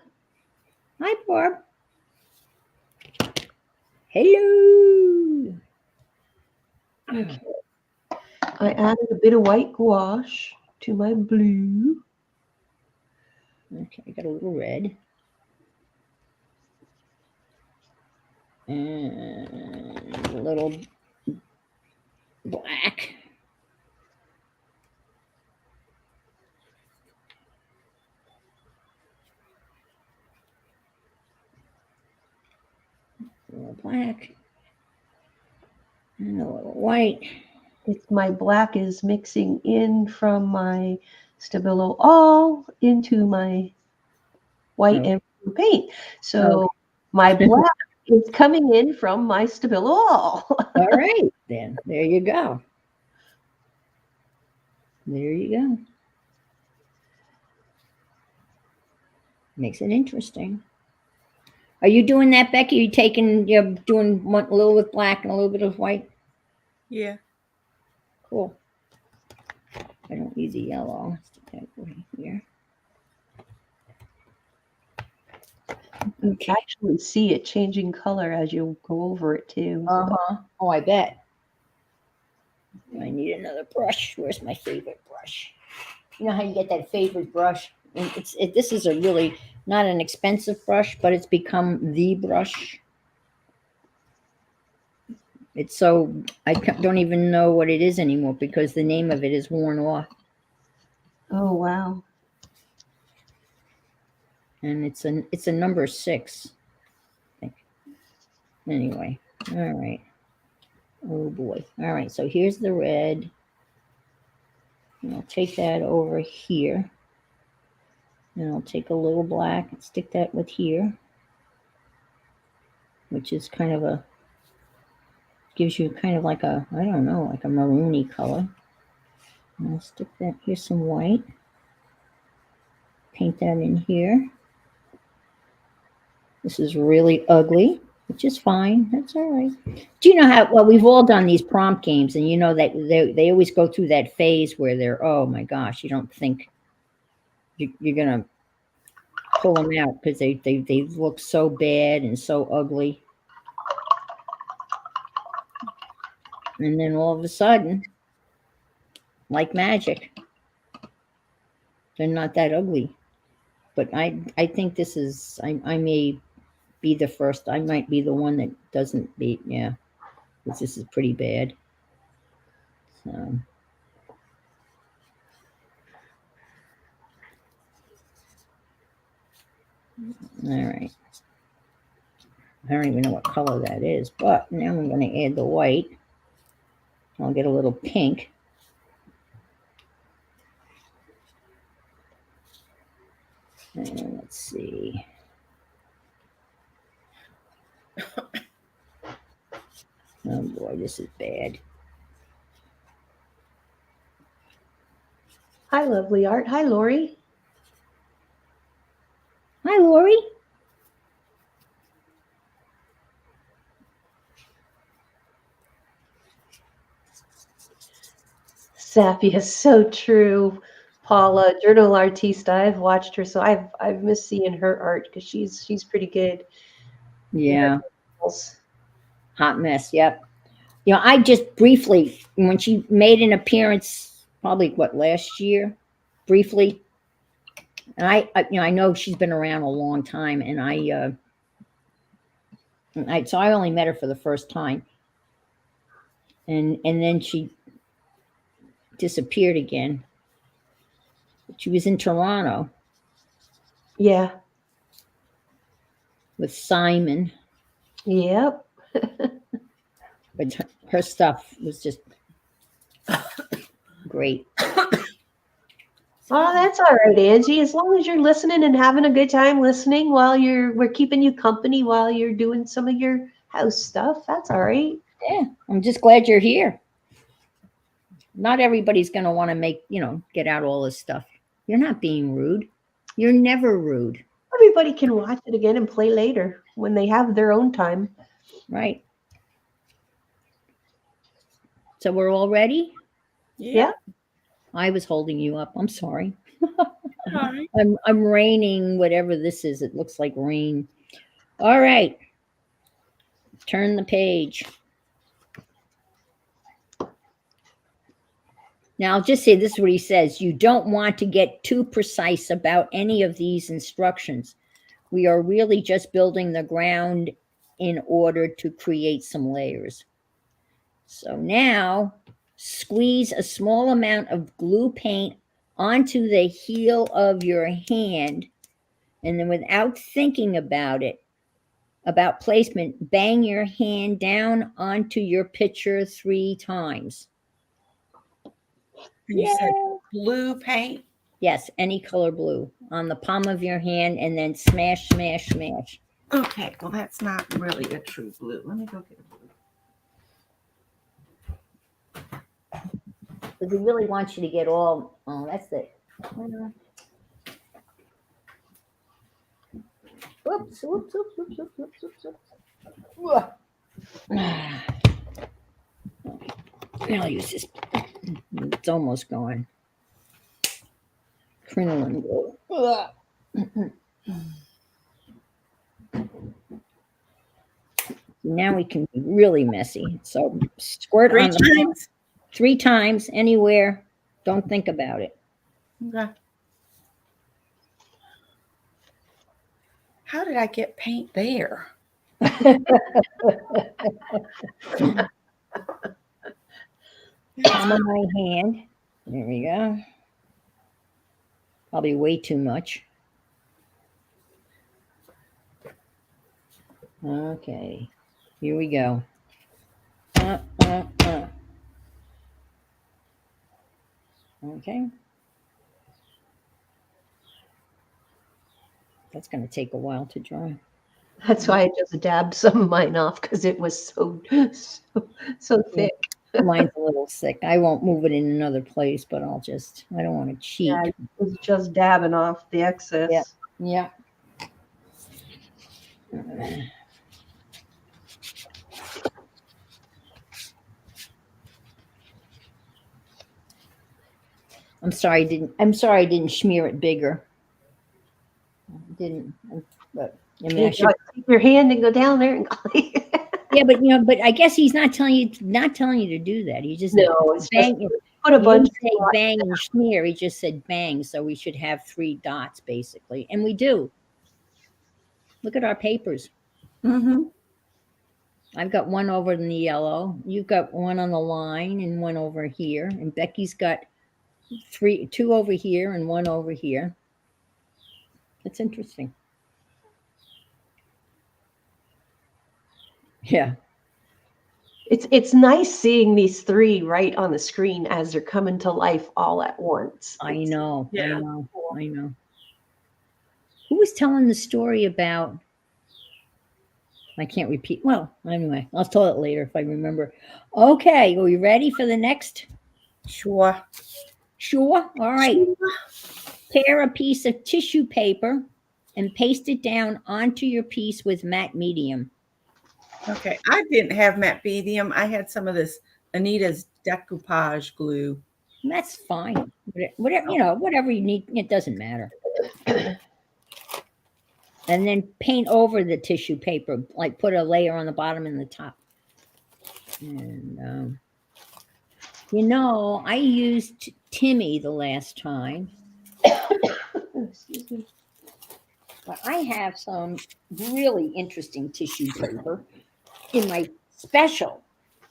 Hi, Barb. Hello. Okay. I added a bit of white gouache to my blue. Okay, I got a little red. And a little black. A little black. And a little white. It's my black is mixing in from my Stabilo all into my white and blue paint. So my black is coming in from my Stabilo all. All right, then. There you go. There you go. Makes it interesting. Are you doing that, Becky? You're doing a little with black and a little bit of white? Yeah. Cool. I don't use the yellow. Stick that over here. You can actually see it changing color as you go over it too. Uh-huh. Oh, I bet. I need another brush. Where's my favorite brush? You know how you get that favorite brush? And this is a really not an expensive brush, but it's become the brush. It's so I don't even know what it is anymore because the name of it is worn off. Oh wow. And it's a number 6. I think. Anyway, all right. Oh boy. All right, so here's the red. And I'll take that over here. And I'll take a little black and stick that with here, which is kind of gives you kind of like a, I don't know, like a maroony color. And I'll stick that, here's some white. Paint that in here. This is really ugly, which is fine. That's all right. Do you know how, well, we've all done these prompt games, and you know that they always go through that phase where they're, oh my gosh, you don't think you're going to pull them out because they look so bad and so ugly. And then all of a sudden, like magic, they're not that ugly. But I think this is, I may be the first. I might be the one that doesn't beat, yeah. Because this is pretty bad. So. All right. I don't even know what color that is, but now I'm going to add the white. I'll get a little pink. And let's see. Oh boy, this is bad. Hi, lovely art. Hi, Lori. Hi, Lori. Sappy is so true. Paula, journal artista. I've watched her, so I've missed seeing her art because she's pretty good. Yeah. Hot mess. Yep. You know, I just briefly, when she made an appearance, probably what, last year, briefly. And I know she's been around a long time, and so I only met her for the first time, and then she disappeared again. She was in Toronto. Yeah. With Simon. Yep. But her stuff was just great. Oh, that's all right, Angie. As long as you're listening and having a good time listening while we're keeping you company while you're doing some of your house stuff. That's all right. Yeah, I'm just glad you're here. Not everybody's going to want to get out all this stuff. You're not being rude. You're never rude. Everybody can watch it again and play later when they have their own time. Right. So we're all ready? Yeah. I was holding you up. I'm sorry. Right. I'm raining whatever this is. It looks like rain. All right. Turn the page. Now, I'll just say this is what he says. You don't want to get too precise about any of these instructions. We are really just building the ground in order to create some layers. So now, squeeze a small amount of glue paint onto the heel of your hand, and then without thinking about placement, bang your hand down onto your picture 3 times. You said blue paint? Yes, any color blue on the palm of your hand, and then smash, smash, smash. Okay, well, that's not really a true blue. Let me go get a blue. Because we really want you to get all. Oh, that's it. Oops, oops, oops, oops, oops, oops, oops, oops. I'll use this. It's almost gone. Crinoline glue. Now we can be really messy. So squirt Three on the times? 3 times anywhere. Don't think about it. Okay. How did I get paint there? Palm of my hand. There we go. Probably way too much. Okay. Here we go. Okay. That's going to take a while to dry. That's why I just dabbed some of mine off because it was so thick. Mine's a little thick. I won't move it in another place, but I don't want to cheat. Yeah, I was just dabbing off the excess. Yeah. I'm sorry I didn't smear it bigger. I didn't, but I mean, I should. Take your hand and go down there and go. Yeah, but I guess he's not telling you to do that. He just No, it's bang. just put a He bunch. didn't say bang and smear. He just said bang. So we should have 3 dots basically, and we do. Look at our papers. Mm-hmm. I've got one over in the yellow. You've got one on the line and one over here, and Becky's got 2 over here and 1 over here. That's interesting. Yeah. It's nice seeing these 3 right on the screen as they're coming to life all at once. I know. Yeah. I know. Who was telling the story about? I can't repeat. Well, anyway, I'll tell it later if I remember. Okay, are we ready for the next? Sure. Sure. All right. Tear a piece of tissue paper and paste it down onto your piece with matte medium. Okay, I didn't have matte medium. I had some of this Anita's decoupage glue. That's fine. Whatever you need. It doesn't matter. And then paint over the tissue paper, like put a layer on the bottom and the top. And I used Timmy the last time. Excuse me. But I have some really interesting tissue paper in my special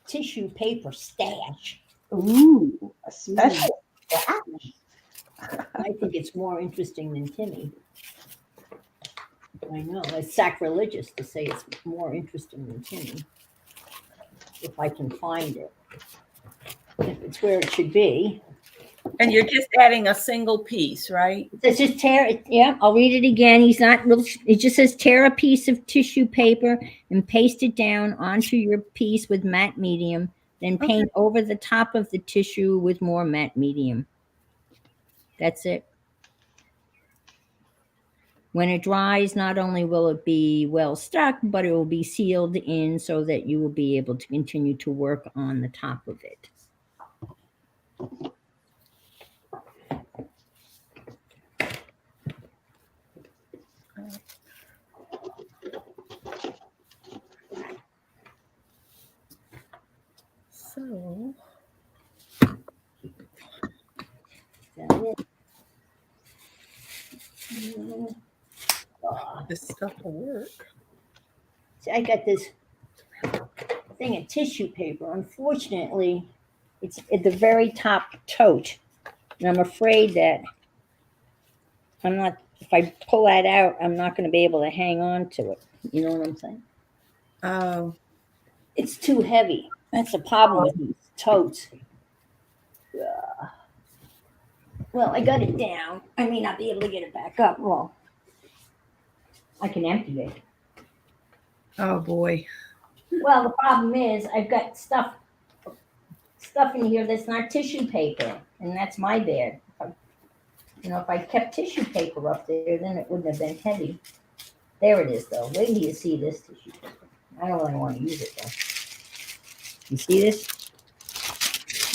tissue paper stash. Ooh, a special stash. I think it's more interesting than Timmy. I know, it's sacrilegious to say it's more interesting than Timmy. If I can find it. If it's where it should be. And you're just adding a single piece, right? It says tear it. Yeah, I'll read it again. It just says tear a piece of tissue paper and paste it down onto your piece with matte medium. Then paint over the top of the tissue with more matte medium. That's it. When it dries, not only will it be well stuck, but it will be sealed in so that you will be able to continue to work on the top of it. So, this stuff will work. See, I got this thing of tissue paper. Unfortunately, it's at the very top tote. And I'm afraid that if I pull that out, I'm not going to be able to hang on to it. You know what I'm saying? Oh. It's too heavy. That's the problem with these totes. Well, I got it down. I may not be able to get it back up. Well, I can empty it. Oh boy. Well, the problem is I've got stuff in here that's not tissue paper, and that's my bad. If I kept tissue paper up there, then it wouldn't have been heavy. There it is, though. Wait till you see this tissue paper. I don't really want to use it, though. You see this?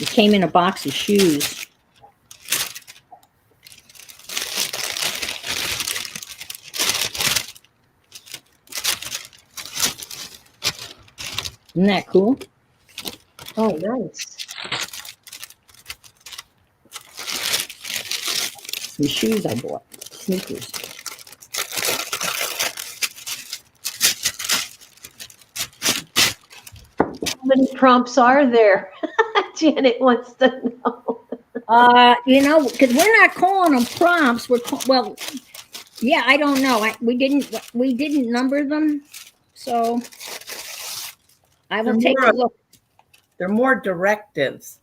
It came in a box of shoes. Isn't that cool? Oh, nice. Some shoes I bought. Sneakers. How many prompts are there? Janet wants to know. Because we're not calling them prompts. Well, yeah, I don't know. We didn't number them, so I will take a look. They're more directives.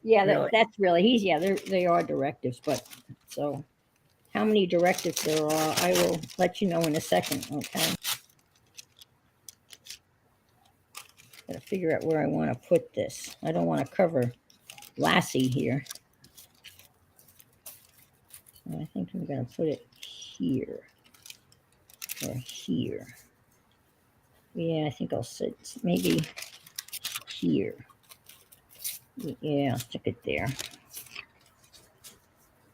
Yeah, Really? that's really easy. Yeah, they are directives, but so how many directives there are, I will let you know in a second. Okay. Gotta figure out where I want to put this. I don't want to cover Lassie here. I think I'm gonna put it here or here. Yeah, I think I'll sit maybe here. Yeah, I'll stick it there.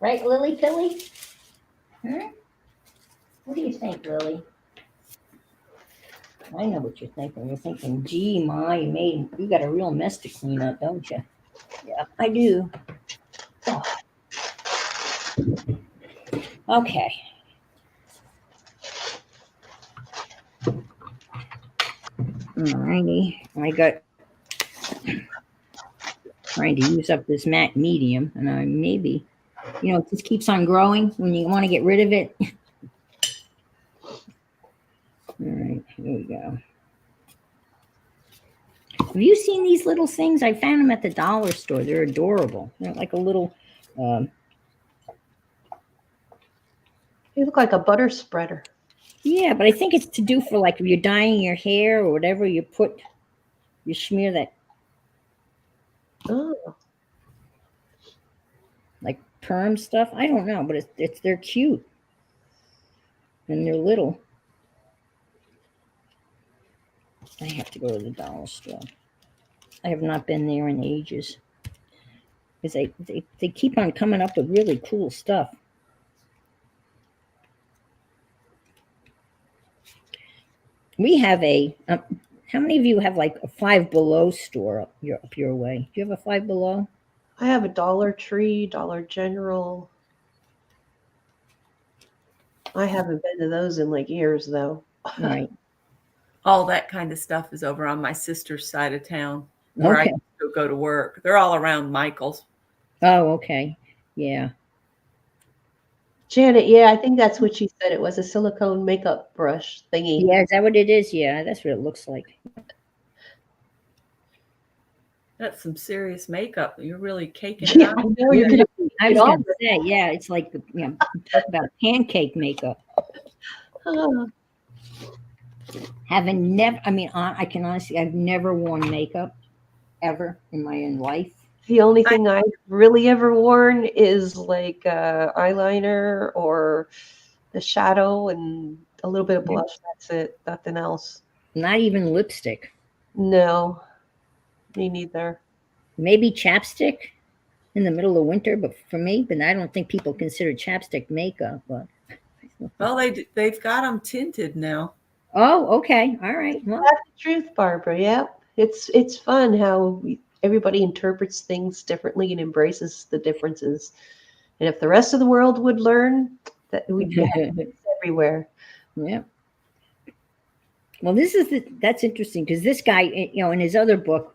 Right, Lily Pilly? Hmm? What do you think, Lily? I know what you're thinking. You're thinking, gee, Ma, you got a real mess to clean up, don't you? Yeah, I do. Oh. Okay. Alrighty. I got trying to use up this matte medium, and I maybe, it just keeps on growing when you want to get rid of it. All right, here we go. Have you seen these little things? I found them at the dollar store. They're adorable. They're like a little. You look like a butter spreader. Yeah, but I think it's to do for like if you're dyeing your hair or whatever. You smear that. Oh. Like perm stuff. I don't know, but they're cute and they're little. I have to go to the dollar store. I have not been there in ages because they keep on coming up with really cool stuff. We have how many of you have like a Five Below store up your way? Do you have a Five Below? I have a Dollar Tree, Dollar General. I haven't been to those in like years, though. Right. All that kind of stuff is over on my sister's side of town where Okay. I still go to work. They're all around Michael's. Oh, okay. Yeah. Janet, yeah, I think that's what she said. It was a silicone makeup brush thingy. Yeah, is that what it is? Yeah, that's what it looks like. That's some serious makeup. You're really caking it Yeah, up. I know you're gonna I was going to say, yeah, it's like, talk about pancake makeup. Oh, I can honestly, I've never worn makeup ever in my life. the only thing I've really ever worn is like eyeliner or the shadow and a little bit of blush. That's it. Nothing else. Not even lipstick. No, me neither. Maybe chapstick in the middle of winter, but I don't think people consider chapstick makeup. But Well, they've got them tinted now. oh, okay, all right. Well, That's the truth, Barbara. Yeah, it's fun how everybody interprets things differently and embraces the differences. And if the rest of the world would learn, that we'd be everywhere. yeah. Well, that's interesting because this guy, in his other book,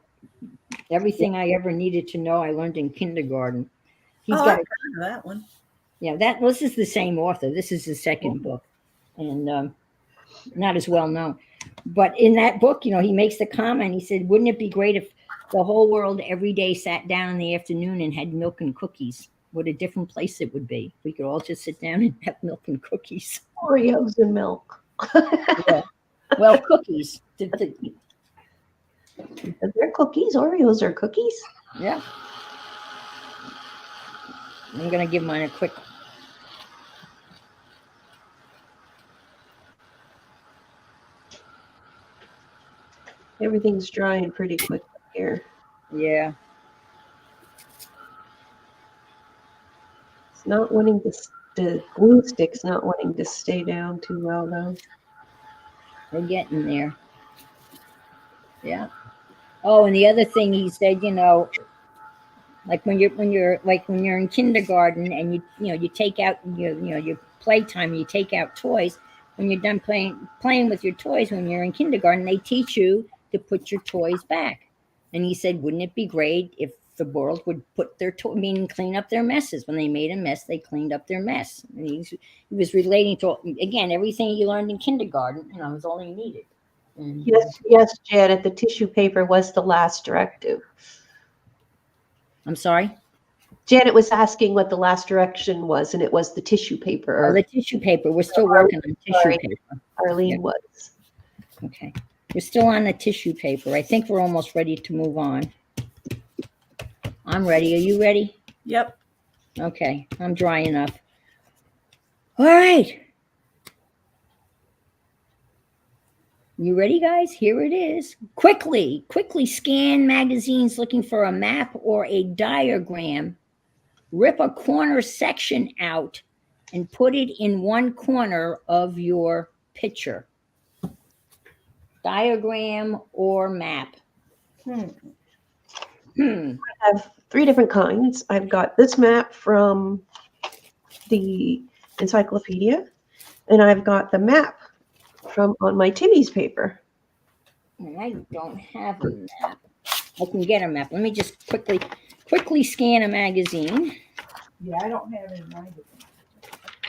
Everything I Ever Needed to Know I Learned in Kindergarten. He's I've got heard of that one. Yeah, this is the same author. This is the second book, and not as well known. But in that book, he makes the comment. He said, "Wouldn't it be great if the whole world every day sat down in the afternoon and had milk and cookies?" what a different place it would be. We could all just sit down and have milk and cookies. Oreos and milk. Yeah. Well, cookies. They're cookies. Oreos are cookies. Yeah. I'm going to give mine a quick. Everything's drying pretty quick here. Yeah. It's not wanting to, the glue stick's not wanting to stay down too well though. We're getting there. Yeah. Oh, and the other thing he said, you know, like when you're in kindergarten and you take out your playtime, you take out toys. When you're done playing with your toys, when you're in kindergarten, they teach you to put your toys back. And he said, wouldn't it be great if the world would put their clean up their messes? When they made a mess, they cleaned up their mess. And he was relating to, again, everything you learned in kindergarten, is all you needed. And, Yes, Janet, the tissue paper was the last directive. I'm sorry? Janet was asking what the last direction was, and it was the tissue paper. Oh, the tissue paper. We're still working on tissue paper. Arlene was. Okay. We're still on the tissue paper. I think we're almost ready to move on. I'm ready. Are you ready? Yep. Okay. I'm dry enough. All right. You ready, guys? Here it is. Quickly scan magazines looking for a map or a diagram. Rip a corner section out and put it in one corner of your picture. Diagram or map. I have 3 different kinds. I've got this map from the encyclopedia, and I've got the map from on my Timmy's paper. And I don't have a map. I can get a map. Let me just quickly scan a magazine. Yeah, I don't have any magazine.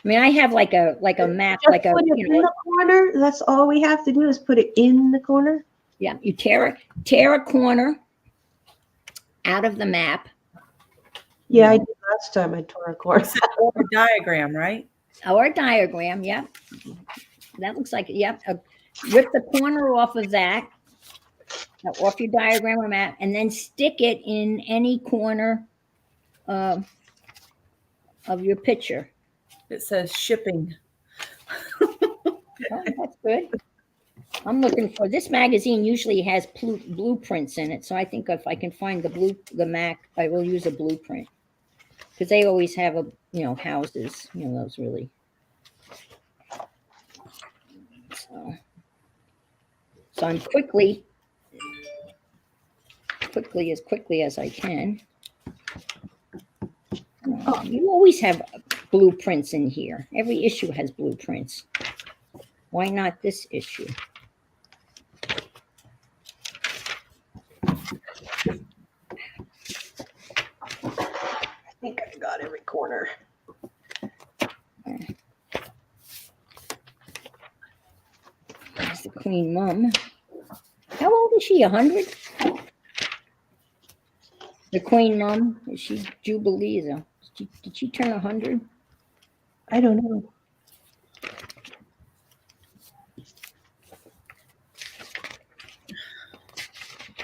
I mean, I have like a map, Just put it in the corner. That's all we have to do is put it in the corner. Yeah, you tear a corner out of the map. Yeah, I did last time. I tore a corner. Or a diagram, right? Or a diagram, yeah. That looks like it, yeah. Rip the corner off of that, off your diagram or map, and then stick it in any corner of your picture. It says shipping. Oh, that's good. I'm looking for this magazine. Usually has blueprints in it, so I think if I can find the Mac, I will use a blueprint because they always have houses. Those really. So I'm quickly as I can. You always have blueprints in here. Every issue has blueprints. Why not this issue? I think I got every corner. There's the Queen Mum. How old is she? 100? The Queen Mum, is she Jubilee? Did she turn 100? I don't know.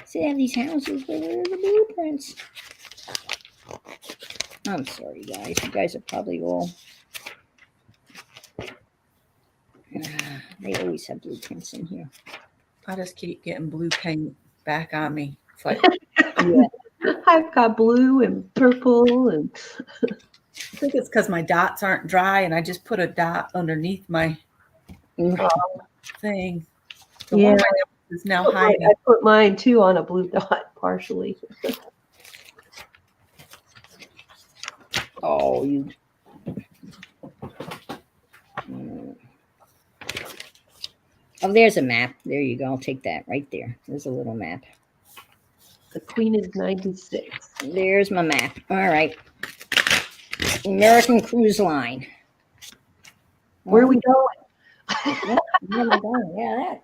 See, they have these houses. Where are the blueprints? I'm sorry, guys. You guys are probably all. They always have blueprints in here. I just keep getting blue paint back on me. It's like, Yeah. I've got blue and purple and I think it's because my dots aren't dry, and I just put a dot underneath my thing. The one is now hiding. I put mine too on a blue dot partially. Oh, you. Oh, there's a map. There you go. I'll take that right there. There's a little map. The Queen is 96. There's my map. All right. American Cruise Line. Where are we going? Yeah,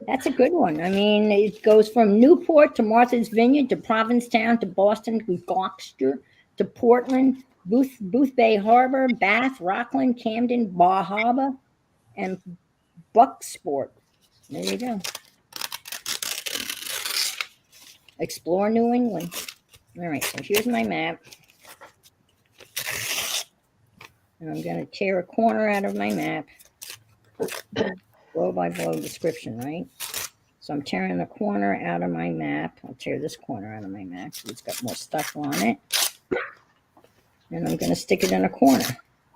that's a good one. I mean, it goes from Newport to Martha's Vineyard to Provincetown to Boston to Gloucester to Portland, Boothbay Harbor, Bath, Rockland, Camden, Bar Harbor, and Bucksport. There you go. Explore New England. All right, so here's my map. And I'm going to tear a corner out of my map. Blow by blow description, right? So I'm tearing the corner out of my map. I'll tear this corner out of my map so it's got more stuff on it. And I'm going to stick it in a corner.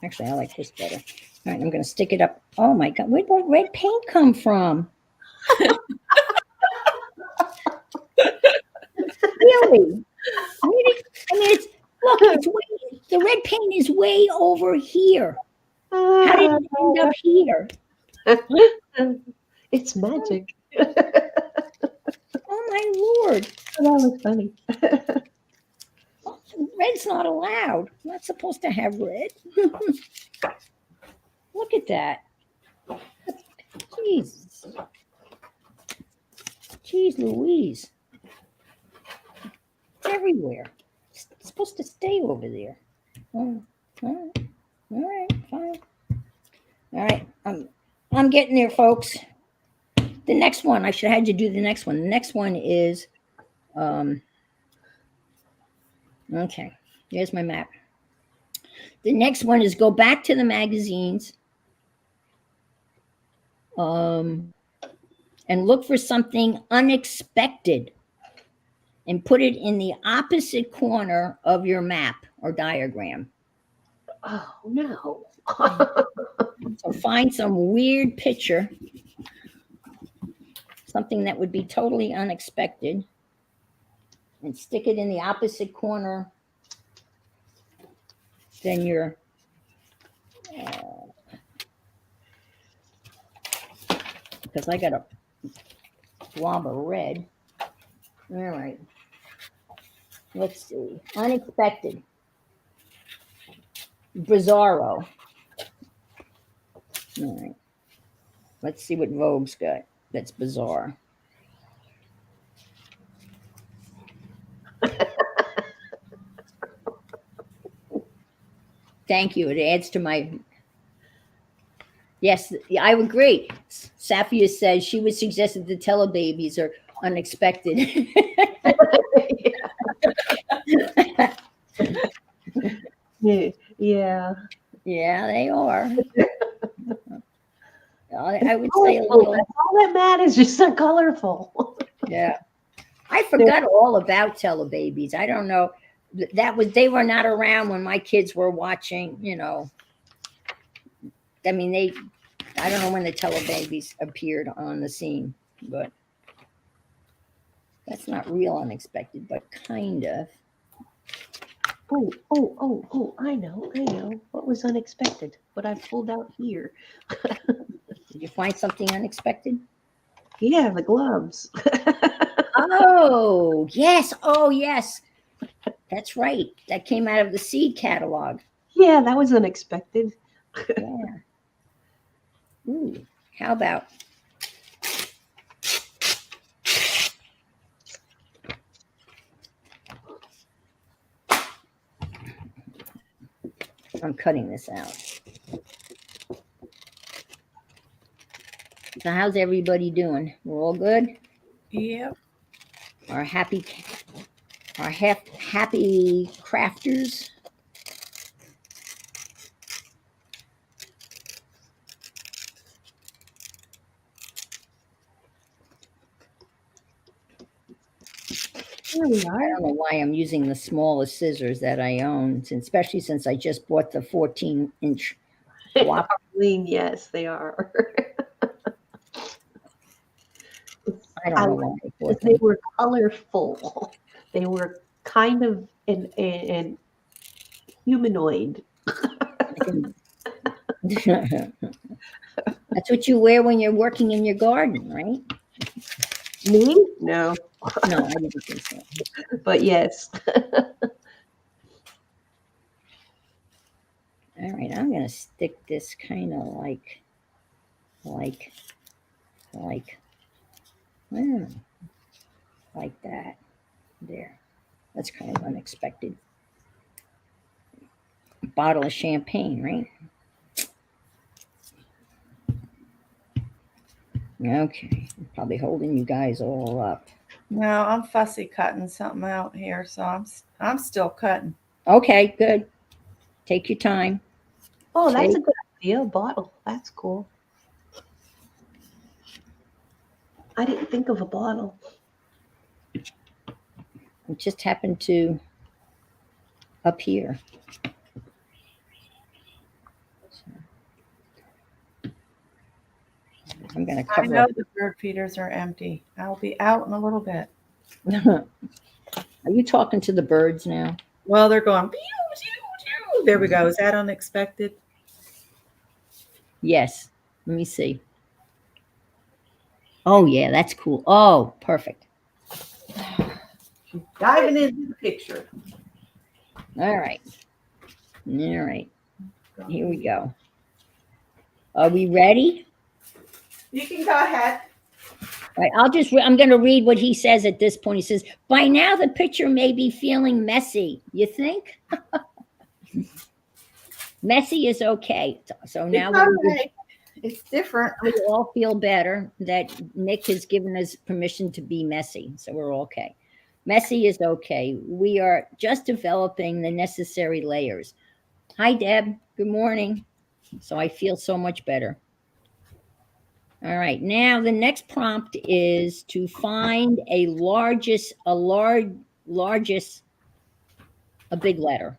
Actually, I like this better. All right, I'm going to stick it up. Oh my God, where'd that red paint come from? Really? It's look, it's way, the red paint is way over here. How did it end up here? It's magic. Oh my Lord. Oh, that was funny. Red's not allowed. I'm not supposed to have red. Look at that. Jesus. Jeez Louise. It's everywhere. It's supposed to stay over there. Oh, all right, fine. All right, I'm getting there, folks. The next one, I should have had you do the next one. The next one is, okay, here's my map. The next one is go back to the magazines and look for something unexpected and put it in the opposite corner of your map or diagram. Oh, no. So find some weird picture, something that would be totally unexpected, and stick it in the opposite corner than your because I got a blob of red. All right. Let's see. Unexpected. Bizarro. All right. Let's see what Vogue's got that's bizarre. Thank you. It adds to my. Yes, I agree. Safia says she would suggest that the Telebabies are unexpected. Yeah. Yeah, they are. I would Colorful. say a little. That's all that matters. Just so colorful. Yeah. I forgot all about Telebabies. I don't know. They were not around when my kids were watching, you know. I mean, I don't know when the Telebabies appeared on the scene, but that's not real unexpected, but kind of. Oh, I know. What was unexpected? What I pulled out here. Did you find something unexpected? Yeah, the gloves. Oh, yes. Oh, yes. That's right. That came out of the seed catalog. Yeah, that was unexpected. Yeah. Ooh, how about I'm cutting this out. So how's everybody doing? We're all good? Yep. Our happy crafters. Here we I are. don't know why I'm using the smallest scissors that I own, especially since I just bought the 14-inch whop. Lean, yes, they are. I don't know why I bought They them. were colorful. They were kind of an humanoid. That's what you wear when you're working in your garden, right? Me? No, No, I didn't think so. but yes. All right, I'm gonna stick this kind of like like that. There. That's kind of unexpected. bottle of champagne, right? Okay, I'm probably holding you guys all up. No, I'm fussy cutting something out here, so I'm still cutting. Okay, good. Take your time. Oh, that's a Take- good idea. A bottle. That's cool. I didn't think of a bottle. It just happened to up here. I'm going to I cover know up. the bird feeders are empty. I'll be out in a little bit. Are you talking to the birds now? Well, they're going. Pew, pew, pew. There we go. Is that unexpected? Yes. Let me see. Oh, yeah, that's cool. Oh, perfect. Diving into the picture. All right. All right. Here we go. Are we ready? You can go ahead. All right, I'm going to read what he says at this point. He says, by now the picture may be feeling messy. You think? Messy is okay. So now It's all right. It's different. we all feel better that Nick has given us permission to be messy. So we're okay. Messy is okay. We are just developing the necessary layers. Hi, Deb. Good morning. So I feel so much better. All right. Now the next prompt is to find a big letter.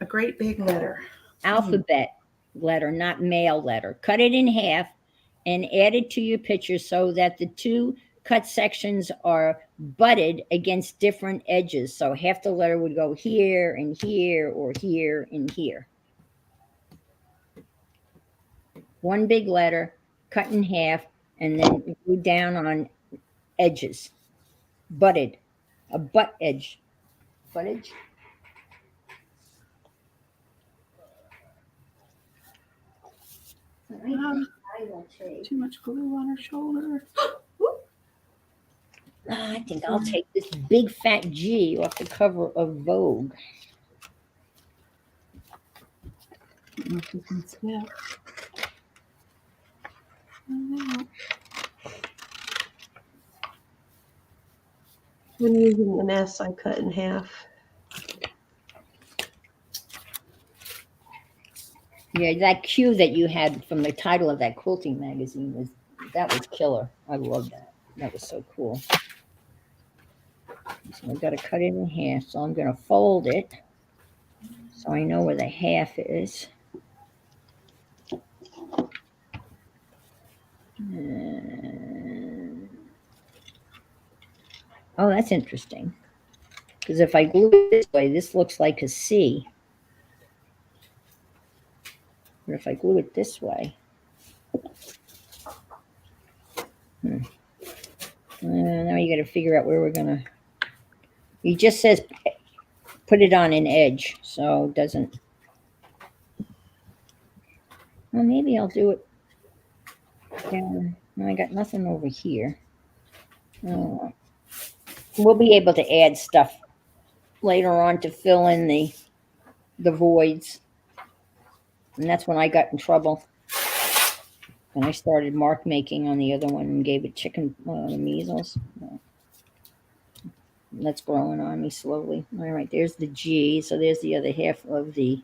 A great big letter. Alphabet letter, not male letter. Cut it in half and add it to your picture so that the two cut sections are butted against different edges. So half the letter would go here and here, or here and here. One big letter cut in half and then go down on edges. Butted. A butt edge. Butt edge? Too much glue on her shoulder. I think I'll take this big fat G off the cover of Vogue. I'm using an S I cut in half. Yeah, that cue that you had from the title of that quilting magazine was killer. I love that. That was so cool. So I've got to cut it in half. So I'm going to fold it so I know where the half is. Oh, that's interesting. Because if I glue it this way, this looks like a C. But if I glue it this way, now you got to figure out where we're going to. He just says put it on an edge, so it doesn't. Well, maybe I'll do it down. No, I got nothing over here. We'll be able to add stuff later on to fill in the voids. And that's when I got in trouble. And I started mark making on the other one and gave it chicken measles. That's growing on me slowly. All right, there's the G. So there's the other half of the.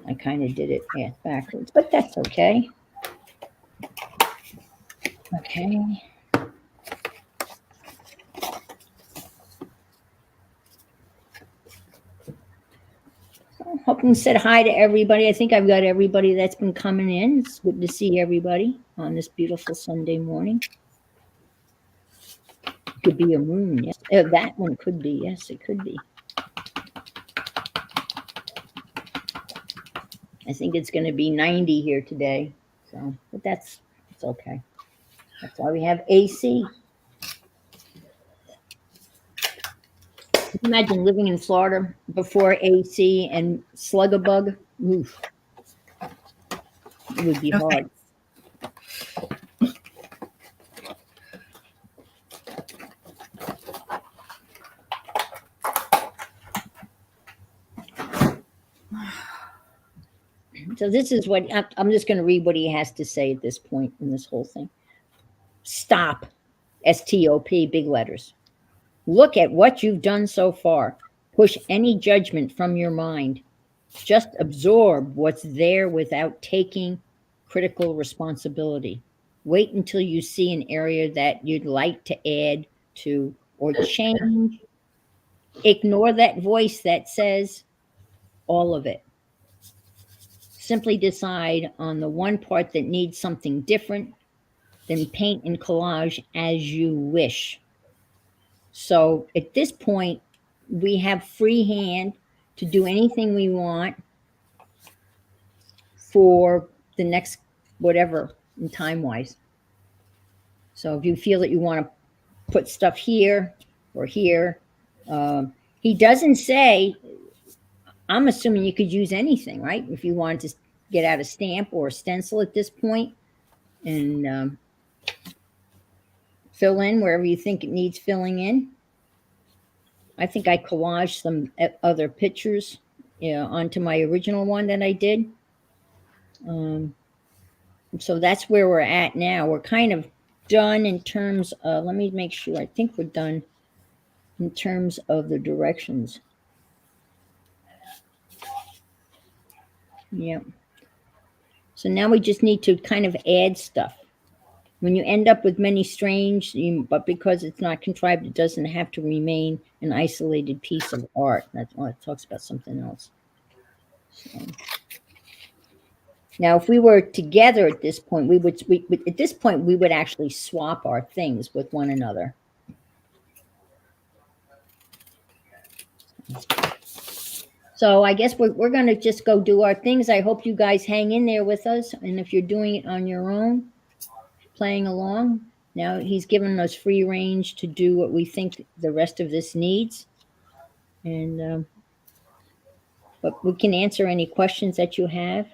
I kind of did it backwards, but that's okay. Okay. Hope and said hi to everybody. I think I've got everybody that's been coming in. It's good to see everybody on this beautiful Sunday morning. Could be a moon, yes. That one could be, yes, it could be. I think it's going to be 90 here today. So, but it's okay. That's why we have AC. Imagine living in Florida before AC and slug-a-bug. Oof. It would be hard. So this is what I'm just going to read what he has to say at this point in this whole thing. Stop. S-T-O-P, big letters. Look at what you've done so far. Push any judgment from your mind. Just absorb what's there without taking critical responsibility. Wait until you see an area that you'd like to add to or change. Ignore that voice that says all of it. Simply decide on the one part that needs something different, then paint and collage as you wish. So at this point, we have free hand to do anything we want for the next whatever in time wise. So if you feel that you want to put stuff here or here, he doesn't say, I'm assuming you could use anything, right? If you wanted to get out a stamp or a stencil at this point and fill in wherever you think it needs filling in. I think I collaged some other pictures onto my original one that I did. So that's where we're at now. We're kind of done in terms of, let me make sure, I think we're done in terms of the directions. Yeah. So now we just need to kind of add stuff. When you end up with many strange, but because it's not contrived, it doesn't have to remain an isolated piece of art. That's why it talks about something else. So. Now, if we were together at this point, we would actually swap our things with one another. So I guess we're going to just go do our things. I hope you guys hang in there with us. And if you're doing it on your own, playing along, now he's given us free range to do what we think the rest of this needs. And but we can answer any questions that you have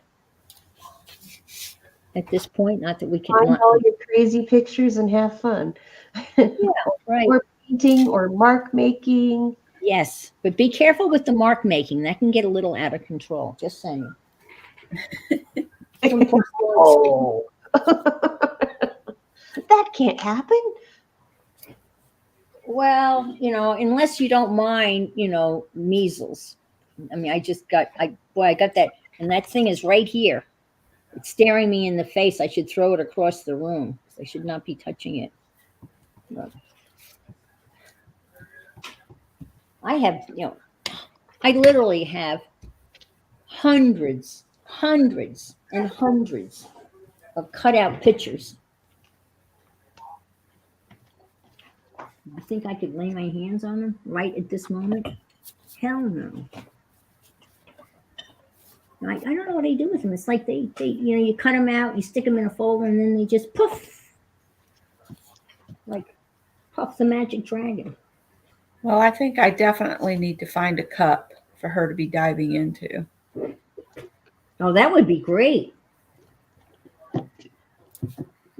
at this point. Not that we can find all your crazy pictures and have fun. Yeah, right. Or painting or mark making. Yes, but be careful with the mark making. That can get a little out of control. Just saying. Oh. That can't happen. Well, unless you don't mind, measles. I mean, I got that, and that thing is right here. It's staring me in the face. I should throw it across the room. I should not be touching it. But I have, I literally have hundreds and hundreds of cutout pictures. I think I could lay my hands on them right at this moment. Hell no. I don't know what I do with them. It's like they you cut them out, you stick them in a folder, and then they just poof, like Puff the Magic Dragon. Well, I think I definitely need to find a cup for her to be diving into. Oh, that would be great.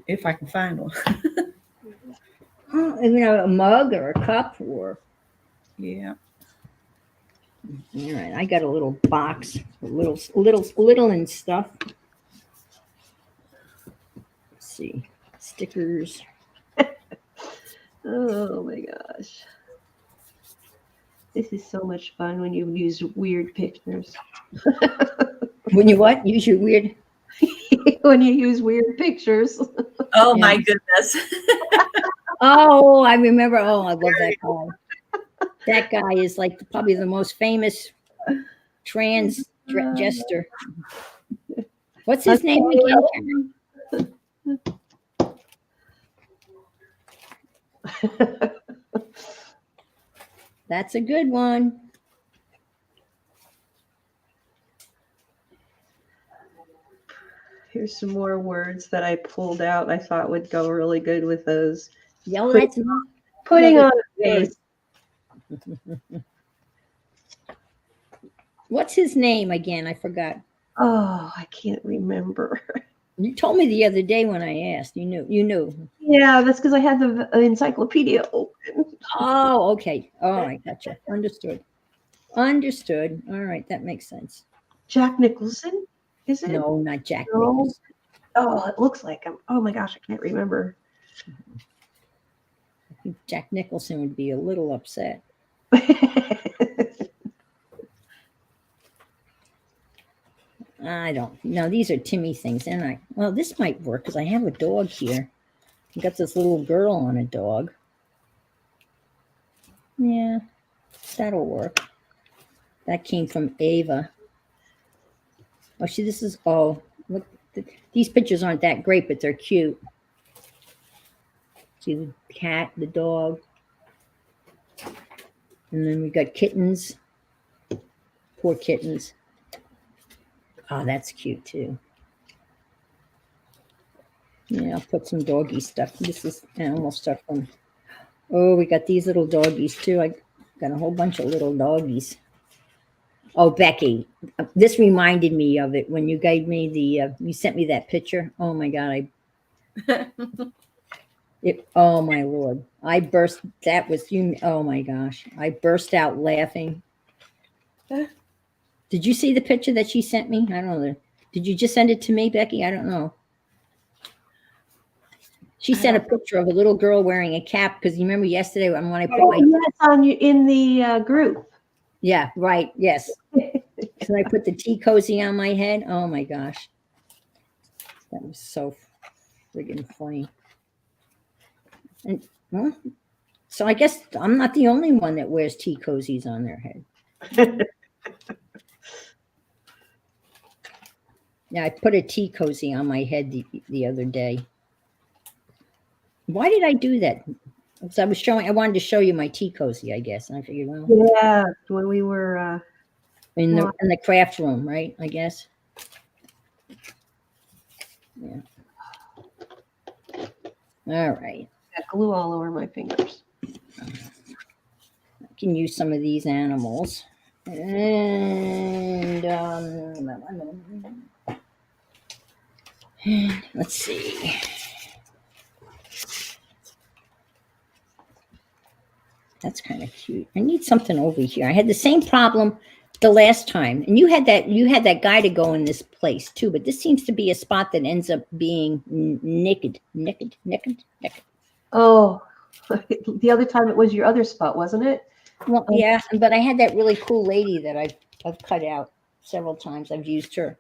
If I can find one. A mug or a cup or. Yeah. All right, I got a little box, little and stuff. Let's see, stickers. Oh my gosh. This is so much fun when you use weird pictures. When you what? Use your weird. When you use weird pictures. Oh Yeah. my goodness. Oh, I remember. Oh, I love that guy. That guy is like probably the most famous trans jester. What's his name again, Karen? That's a good one. Here's some more words that I pulled out I thought would go really good with those. Yeah, well, that's enough. Putting on a face. What's his name again? I forgot. Oh, I can't remember. You told me the other day when I asked. You knew. Yeah, that's because I had the encyclopedia open. Oh, okay. All right, gotcha. Understood. All right, that makes sense. Jack Nicholson. Is it? No, not Jack No. Nicholson. Oh, it looks like him. Oh my gosh, I can't remember. I think Jack Nicholson would be a little upset. I don't know. These are Timmy things, and well, this might work because I have a dog here. I got this little girl on a dog. Yeah, that'll work. That came from Ava. Oh, see, this is, oh, look, these pictures aren't that great, but they're cute. See the cat, the dog. And then we got kittens. Poor kittens. Oh, that's cute too. Yeah, I'll put some doggy stuff. This is animal stuff from, oh, we got these little doggies too. I got a whole bunch of little doggies. Oh, Becky, this reminded me of it when you gave me you sent me that picture. Oh my God, oh my Lord, I burst. That was you. Oh my gosh, I burst out laughing. Did you see the picture that she sent me? I don't know. Did you just send it to me, Becky? I don't know. She sent a picture of a little girl wearing a cap because you remember yesterday when I put my yes, on you in the group. Yeah, right. Yes. And I put the tea cozy on my head. Oh my gosh. That was so friggin' funny. And well, so I guess I'm not the only one that wears tea cozies on their head. Yeah, I put a tea cozy on my head the other day. Why did I do that? Because I wanted to show you my tea cozy, I guess. And I figured, well, yeah, when we were in the craft room, right? I guess. Yeah. All right. got glue all over my fingers. I can use some of these animals. And let's see. That's kind of cute. I need something over here. I had the same problem the last time, and you had that guy to go in this place too. But this seems to be a spot that ends up being naked. Oh, the other time it was your other spot, wasn't it? Well, yeah, but I had that really cool lady that I've cut out several times. I've used her,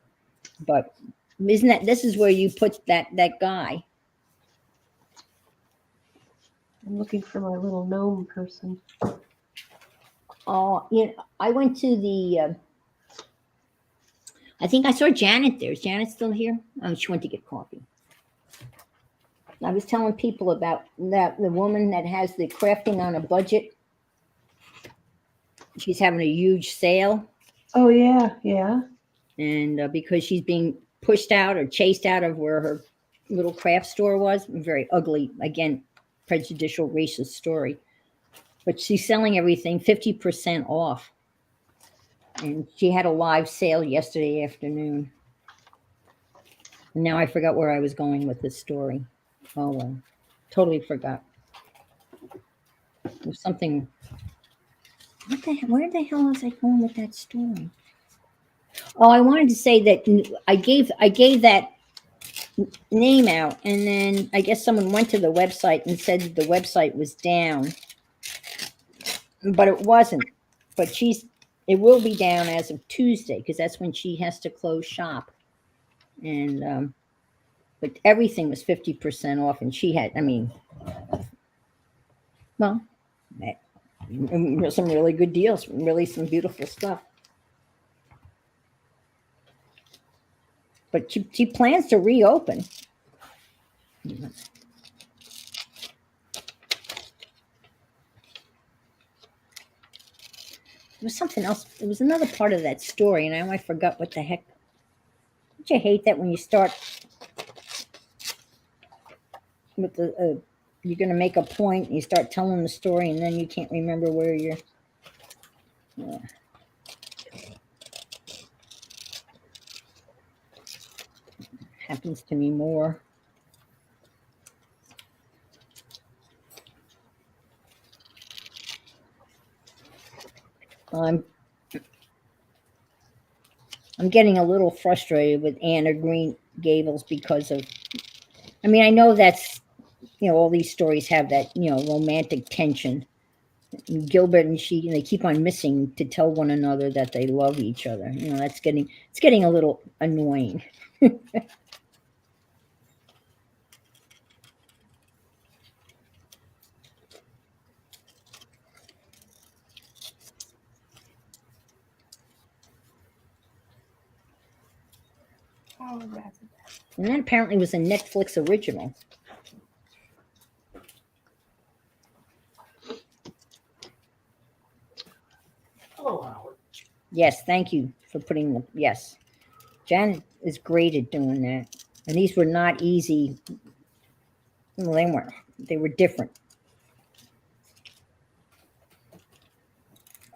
but this is where you put that guy. I'm looking for my little gnome person. Oh, I went to the. I think I saw Janet there. Is Janet still here? Oh, she went to get coffee. I was telling people about the woman that has the crafting on a budget. She's having a huge sale. Oh yeah, yeah. And because she's being pushed out or chased out of where her little craft store was, very ugly, again, prejudicial, racist story. But she's selling everything 50% off. And she had a live sale yesterday afternoon. And now I forgot where I was going with this story. Oh, well, totally forgot. There's something. Where the hell was I going with that story? Oh, I wanted to say that I gave that name out, and then I guess someone went to the website and said the website was down, but it wasn't. But it will be down as of Tuesday because that's when she has to close shop. And but everything was 50% off, and she had, well, some really good deals, really some beautiful stuff. But she plans to reopen. There was something else. There was another part of that story, and I forgot what the heck. Don't you hate that when you start with you're going to make a point, and you start telling the story, and then you can't remember where you're. Yeah. Happens to me more. I'm getting a little frustrated with Anna Green Gables because of, I mean, I know that's, all these stories have that, romantic tension. Gilbert and she, they keep on missing to tell one another that they love each other. It's getting a little annoying. Oh, that's And that apparently was a Netflix original. Hello, Howard. Yes, thank you for putting the, yes. Janet is great at doing that. And these were not easy. Well, they weren't. They were different.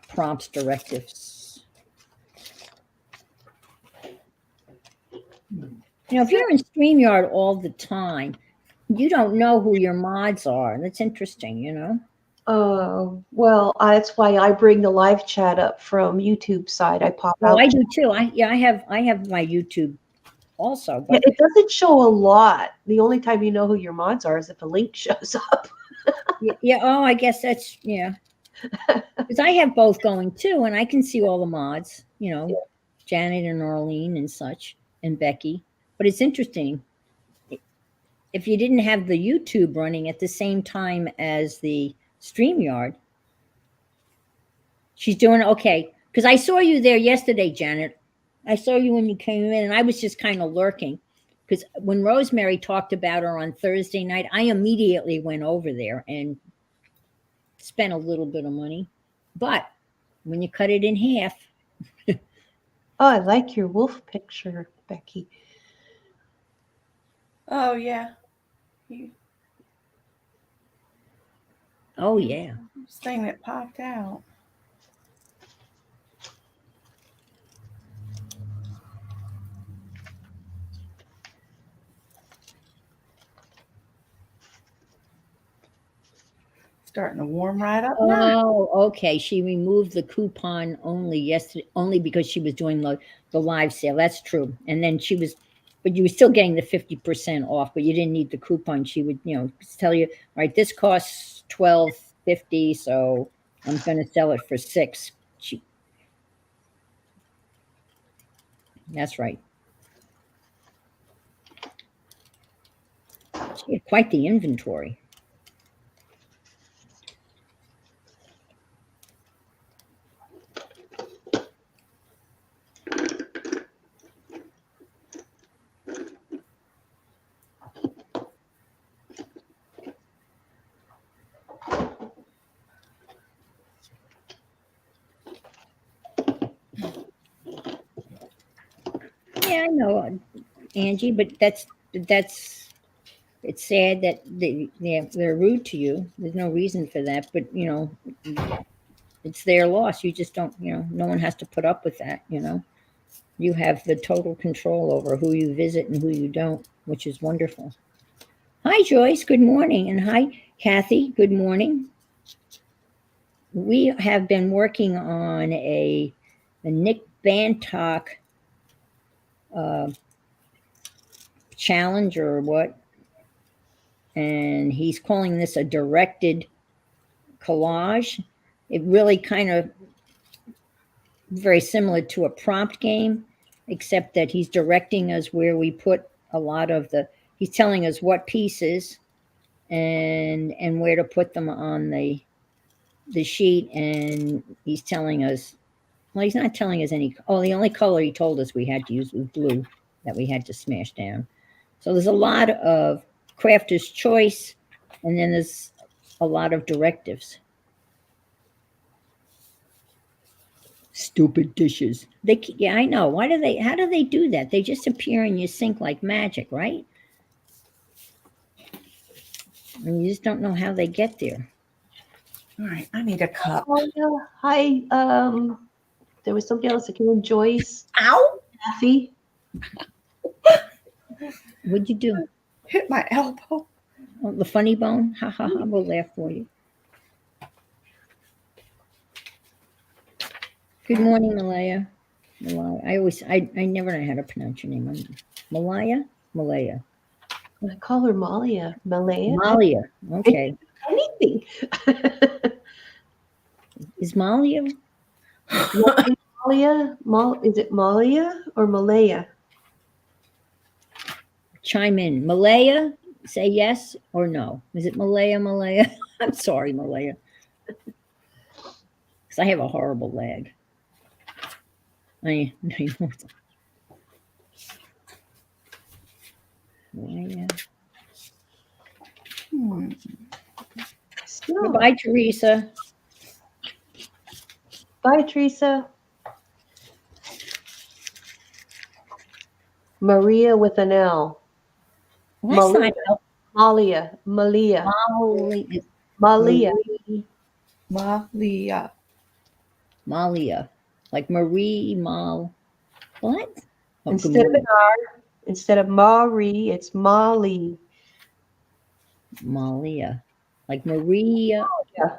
Prompts, directives. If you're in StreamYard all the time, you don't know who your mods are. That's interesting. Well, that's why I bring the live chat up from YouTube side. I pop Oh, out. I do too. I have my YouTube also, Yeah, but it doesn't show a lot. The only time you know who your mods are is if a link shows up. yeah. Oh, I guess that's because I have both going too, and I can see all the mods. Janet and Arlene and such, and Becky. But it's interesting if you didn't have the YouTube running at the same time as the StreamYard. She's doing okay because I saw you there yesterday, Janet. I saw you when you came in, and I was just kind of lurking because when Rosemary talked about her on Thursday night, I immediately went over there and spent a little bit of money. But when you cut it in half, Oh, I like your wolf picture, Becky. Oh yeah. You, oh yeah. this thing that popped out. Starting to warm right up now. Oh, okay. She removed the coupon only yesterday, only because she was doing the live sale. That's true. And then but you were still getting the 50% off, but you didn't need the coupon. She would, tell you, all right, this costs $12.50, so I'm going to sell it for $6. That's right. She had quite the inventory. Yeah, I know, Angie, but that's it's sad that they're rude to you. There's no reason for that, but it's their loss. You just don't, no one has to put up with that. You have the total control over who you visit and who you don't, which is wonderful. Hi, Joyce. Good morning, and hi, Kathy. Good morning. We have been working on a Nick Bantock challenge or what, and he's calling this a directed collage. It really kind of very similar to a prompt game, except that he's directing us where we put a lot of he's telling us what pieces and where to put them on the sheet, and he's telling us, well, he's not telling us the only color he told us we had to use was blue that we had to smash down. So there's a lot of crafter's choice, and then there's a lot of directives. Stupid dishes. Yeah, I know. How do they do that? They just appear in your sink like magic, right? And you just don't know how they get there. All right, I need a cup. Oh, yeah. Hi. There was somebody else that came in. Joyce. Ow! Kathy. What'd you do? Hit my elbow. Oh, the funny bone? Ha ha ha. We'll laugh for you. Good morning, Malaya. I never know how to pronounce your name. Malaya. I call her Malia. Malaya. Malia. Okay. Anything. Is Malia? Malia? Is it Malia or Malaya? Chime in. Malaya, say yes or no. Is it Malaya? I'm sorry, Malaya. Because I have a horrible leg. I know it's Malaya. So, Bye, Teresa. bye, Teresa. Maria with an L. Well, that's not Malia. Malia. Malia. Malia. Malia. Malia. Like Marie Mal. What? Oh, Instead of an R, instead of Marie, it's Molly. Malia. Like Maria. Yeah.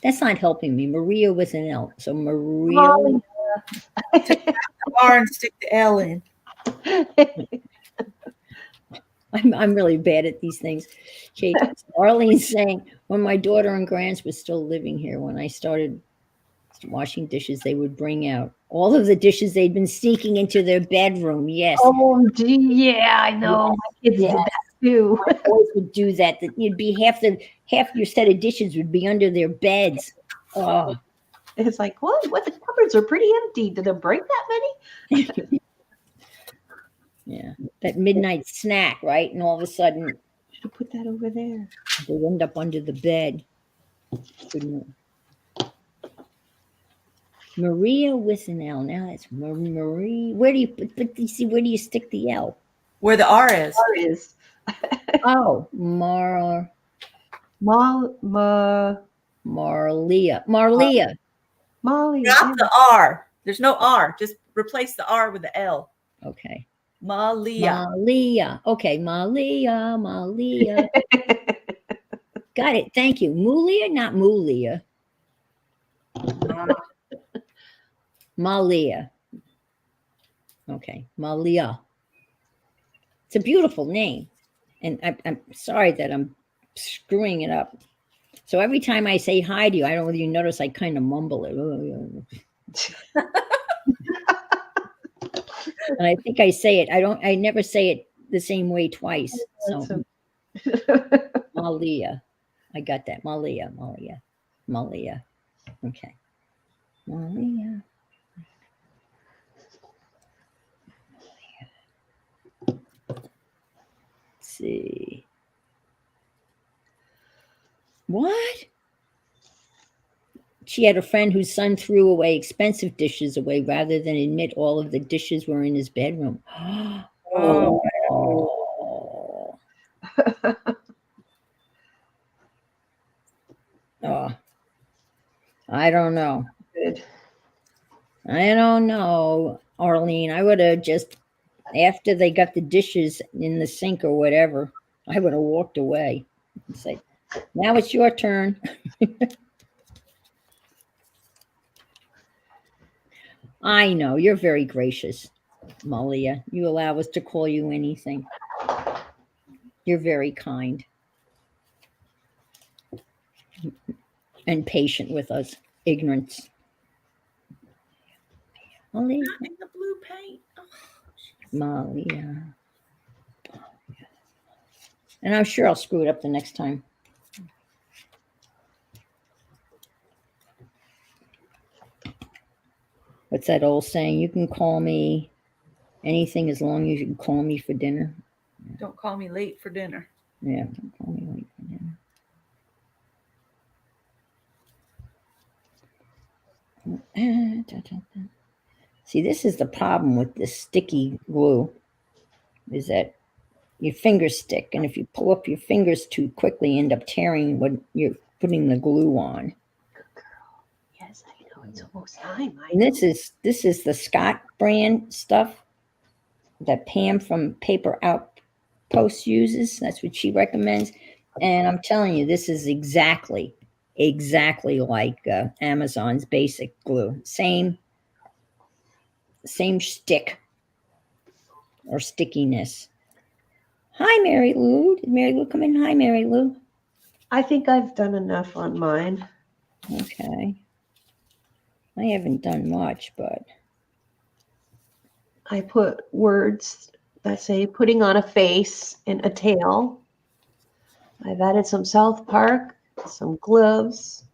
That's not helping me. Maria with an L. So Maria. Malia. R and stick the L in. I'm really bad at these things. Okay, Arlene's saying, when my daughter and Grants were still living here, when I started washing dishes, they would bring out all of the dishes they'd been sneaking into their bedroom. Yes. Oh, gee, yeah, I know. My kids did that too. My boys would do that. That you'd be half your set of dishes would be under their beds. Oh, It's like, what? What? The cupboards are pretty empty. Did it break that many? yeah. That midnight snack, right? And all of a sudden, Should put that over there. they end up under the bed. Maria with an L. Now that's Marie. Where do you but you see, where do you stick the L? Where the R is. R is Oh, Marlia. Marlia. Molly. Not the R. There's no R. Just replace the R with the L. Okay. Malia. Malia. Okay, Malia. Got it. Thank you. Mulia, not Mulia. Malia. Okay, Malia. It's a beautiful name. And I'm sorry that I'm screwing it up. So every time I say hi to you, I don't know whether you notice I kind of mumble it. And I think I say it. I never say it the same way twice. So Malia. I got that. Malia. Okay. Malia. Let's see. What? She had a friend whose son threw away expensive dishes away rather than admit all of the dishes were in his bedroom. Oh. Oh. I don't know. Good. I don't know, Arlene. I would have just, after they got the dishes in the sink or whatever, I would have walked away and say, now it's your turn. I know, you're very gracious, Malia. You allow us to call you anything. You're very kind and patient with us, ignorance. Malia. Not in the blue paint. Oh, Malia. And I'm sure I'll screw it up the next time. What's that old saying? You can call me anything as long as you can call me for dinner. don't call me late for dinner. Yeah, don't call me late for dinner. See, this is the problem with this sticky glue, is that your fingers stick, and if you pull up your fingers too quickly, you end up tearing what you're putting the glue on. Good girl. Yes, I know. It's almost time. And this is the Scott brand stuff that Pam from Paper Outpost uses. That's what she recommends. And I'm telling you, this is exactly like Amazon's basic glue. Same same stick or stickiness. Hi, Mary Lou. Did Mary Lou come in? Hi, Mary Lou. I think I've done enough on mine. Okay. I haven't done much, but I put words that say putting on a face and a tail. I've added some South Park, some gloves.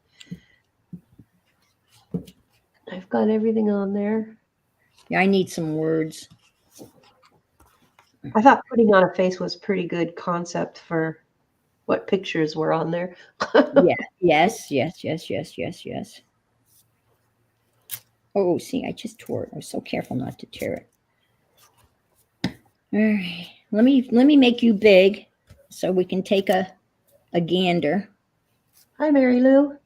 I've got everything on there. yeah, I need some words. I thought putting on a face was pretty good concept for what pictures were on there. Yeah. Yes. Oh, see, I just tore it. I was so careful not to tear it. All right. Let me make you big so we can take a gander. Hi, Mary Lou.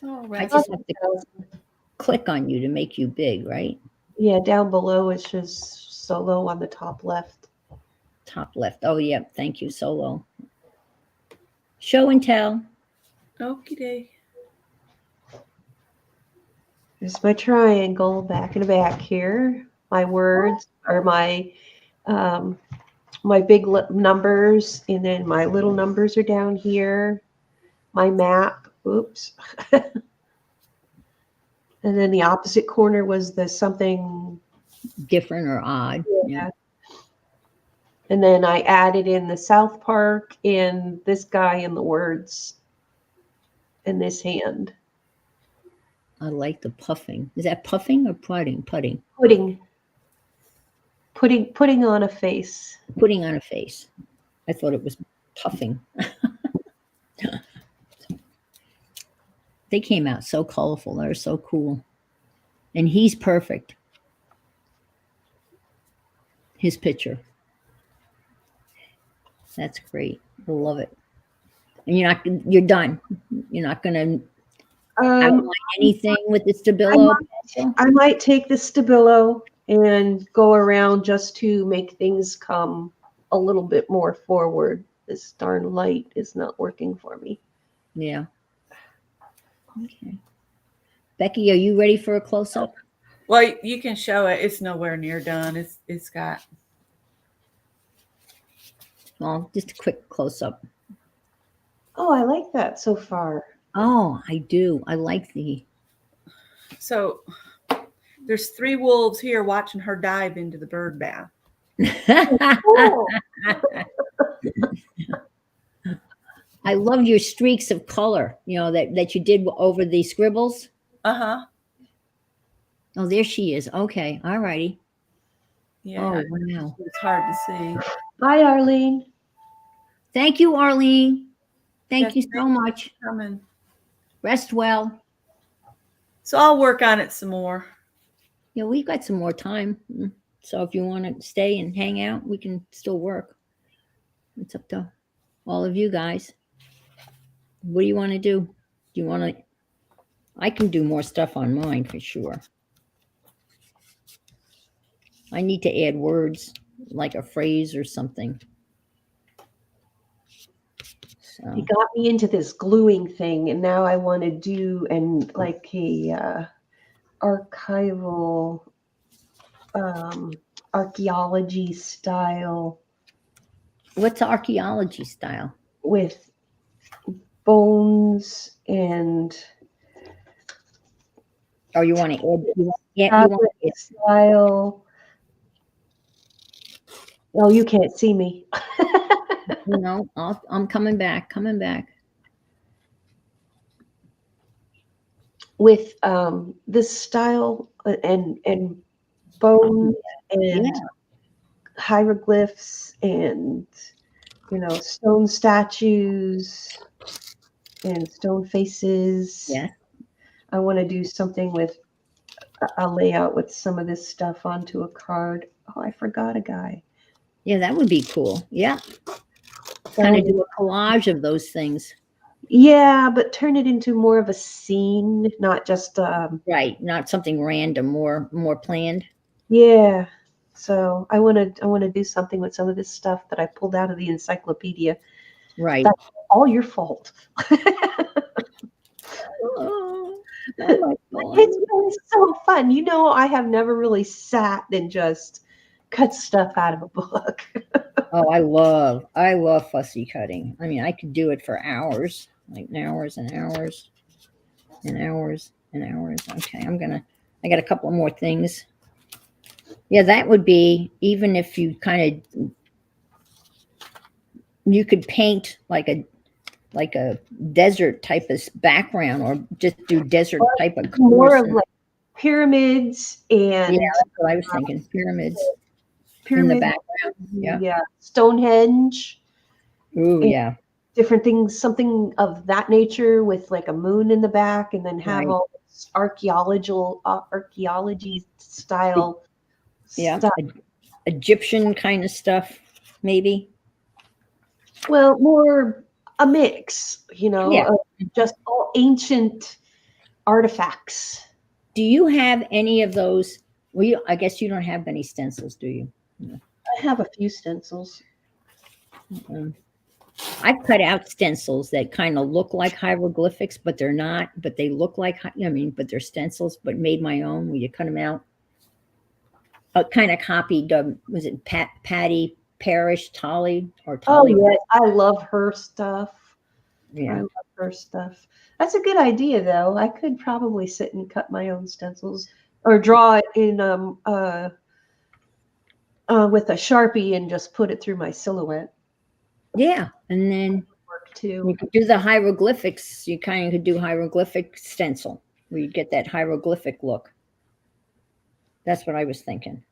All I right. just have to click on you to make you big, right? Yeah, down below it's just solo on the top left. Top left. Oh, yeah. Thank you, Solo. Show and tell. Okie dokie. There's my triangle back and back here. My words are my my big numbers, and then my little numbers are down here. My map. Oops. And then the opposite corner was the something. Different or odd. Yeah. And then I added in the South Park and this guy in the words in this hand. I like the puffing. Is that puffing or putting? Putting. Putting on a face. Putting on a face. I thought it was puffing. They came out so colorful. They're so cool. And he's perfect. His picture. That's great. I love it. And you're done. You're not going to outline anything with the Stabilo pencil? I might take the Stabilo and go around just to make things come a little bit more forward. This darn light is not working for me. Yeah. Okay. Becky, are you ready for a close-up? Well, you can show it. It's nowhere near done. It's got. Well, just a quick close-up. Oh, I like that so far. Oh, I do. I like the. So there's 3 wolves here watching her dive into the bird bath. Cool. I love your streaks of color, that you did over the scribbles. Uh-huh. Oh, there she is. Okay. All righty. Yeah. Oh, wow. It's hard to see. Hi, Arlene. Thank you, Arlene. Thank Yes, you so much. Coming. Rest well. So I'll work on it some more. Yeah, we've got some more time. So if you want to stay and hang out, we can still work. It's up to all of you guys. What do you want to do? Do you want to? I can do more stuff on mine for sure. I need to add words like a phrase or something. So. You got me into this gluing thing, and now I want to do like a archival archaeology style. What's archaeology style? With bones and. Oh, you want to add? Style. Oh, you can't see me. No, I'm coming back. With this style and bones and hieroglyphs and stone statues and stone faces. Yeah. I want to do something with a layout with some of this stuff onto a card. Oh, I forgot a guy. Yeah, that would be cool. Yeah. Kind of do a collage of those things. Yeah, but turn it into more of a scene, not just right, not something random, more planned. Yeah. So I want to do something with some of this stuff that I pulled out of the encyclopedia. Right. That's all your fault. Oh, Oh my God. It's been so fun. You know, I have never really sat and just cut stuff out of a book. Oh, I love fussy cutting. I mean, I could do it for hours, like hours and hours and hours and hours. Okay, I got a couple more things. Yeah, that would be, even if you kind of, you could paint like a desert type of background, or just do desert type of More colors. of like pyramids Yeah, and that's what I was thinking. Pyramids in the pyramids. background. Yeah. Yeah. Stonehenge. Ooh, And yeah. different things, something of that nature with like a moon in the back, and then have Right. all this archaeology style Yeah. stuff. Egyptian kind of stuff, maybe. Well, more a mix, Yeah. of just all ancient artifacts. Do you have any of those? Well, I guess you don't have any stencils, do you? I have a few stencils. Um, I've cut out stencils that kind of look like hieroglyphics, but they're not. But they look like, but they're stencils, but made my own. Where you cut them out. Kind of copied. Was it Patty Parrish, Tolly, or Oh Tolly? yeah, I love her stuff. I Yeah. love her stuff. That's a good idea, though. I could probably sit and cut my own stencils or draw it in with a Sharpie and just put it through my silhouette. Yeah, and then Work too. you could do the hieroglyphics. You kind of could do hieroglyphic stencil, where you get that hieroglyphic look. That's what I was thinking.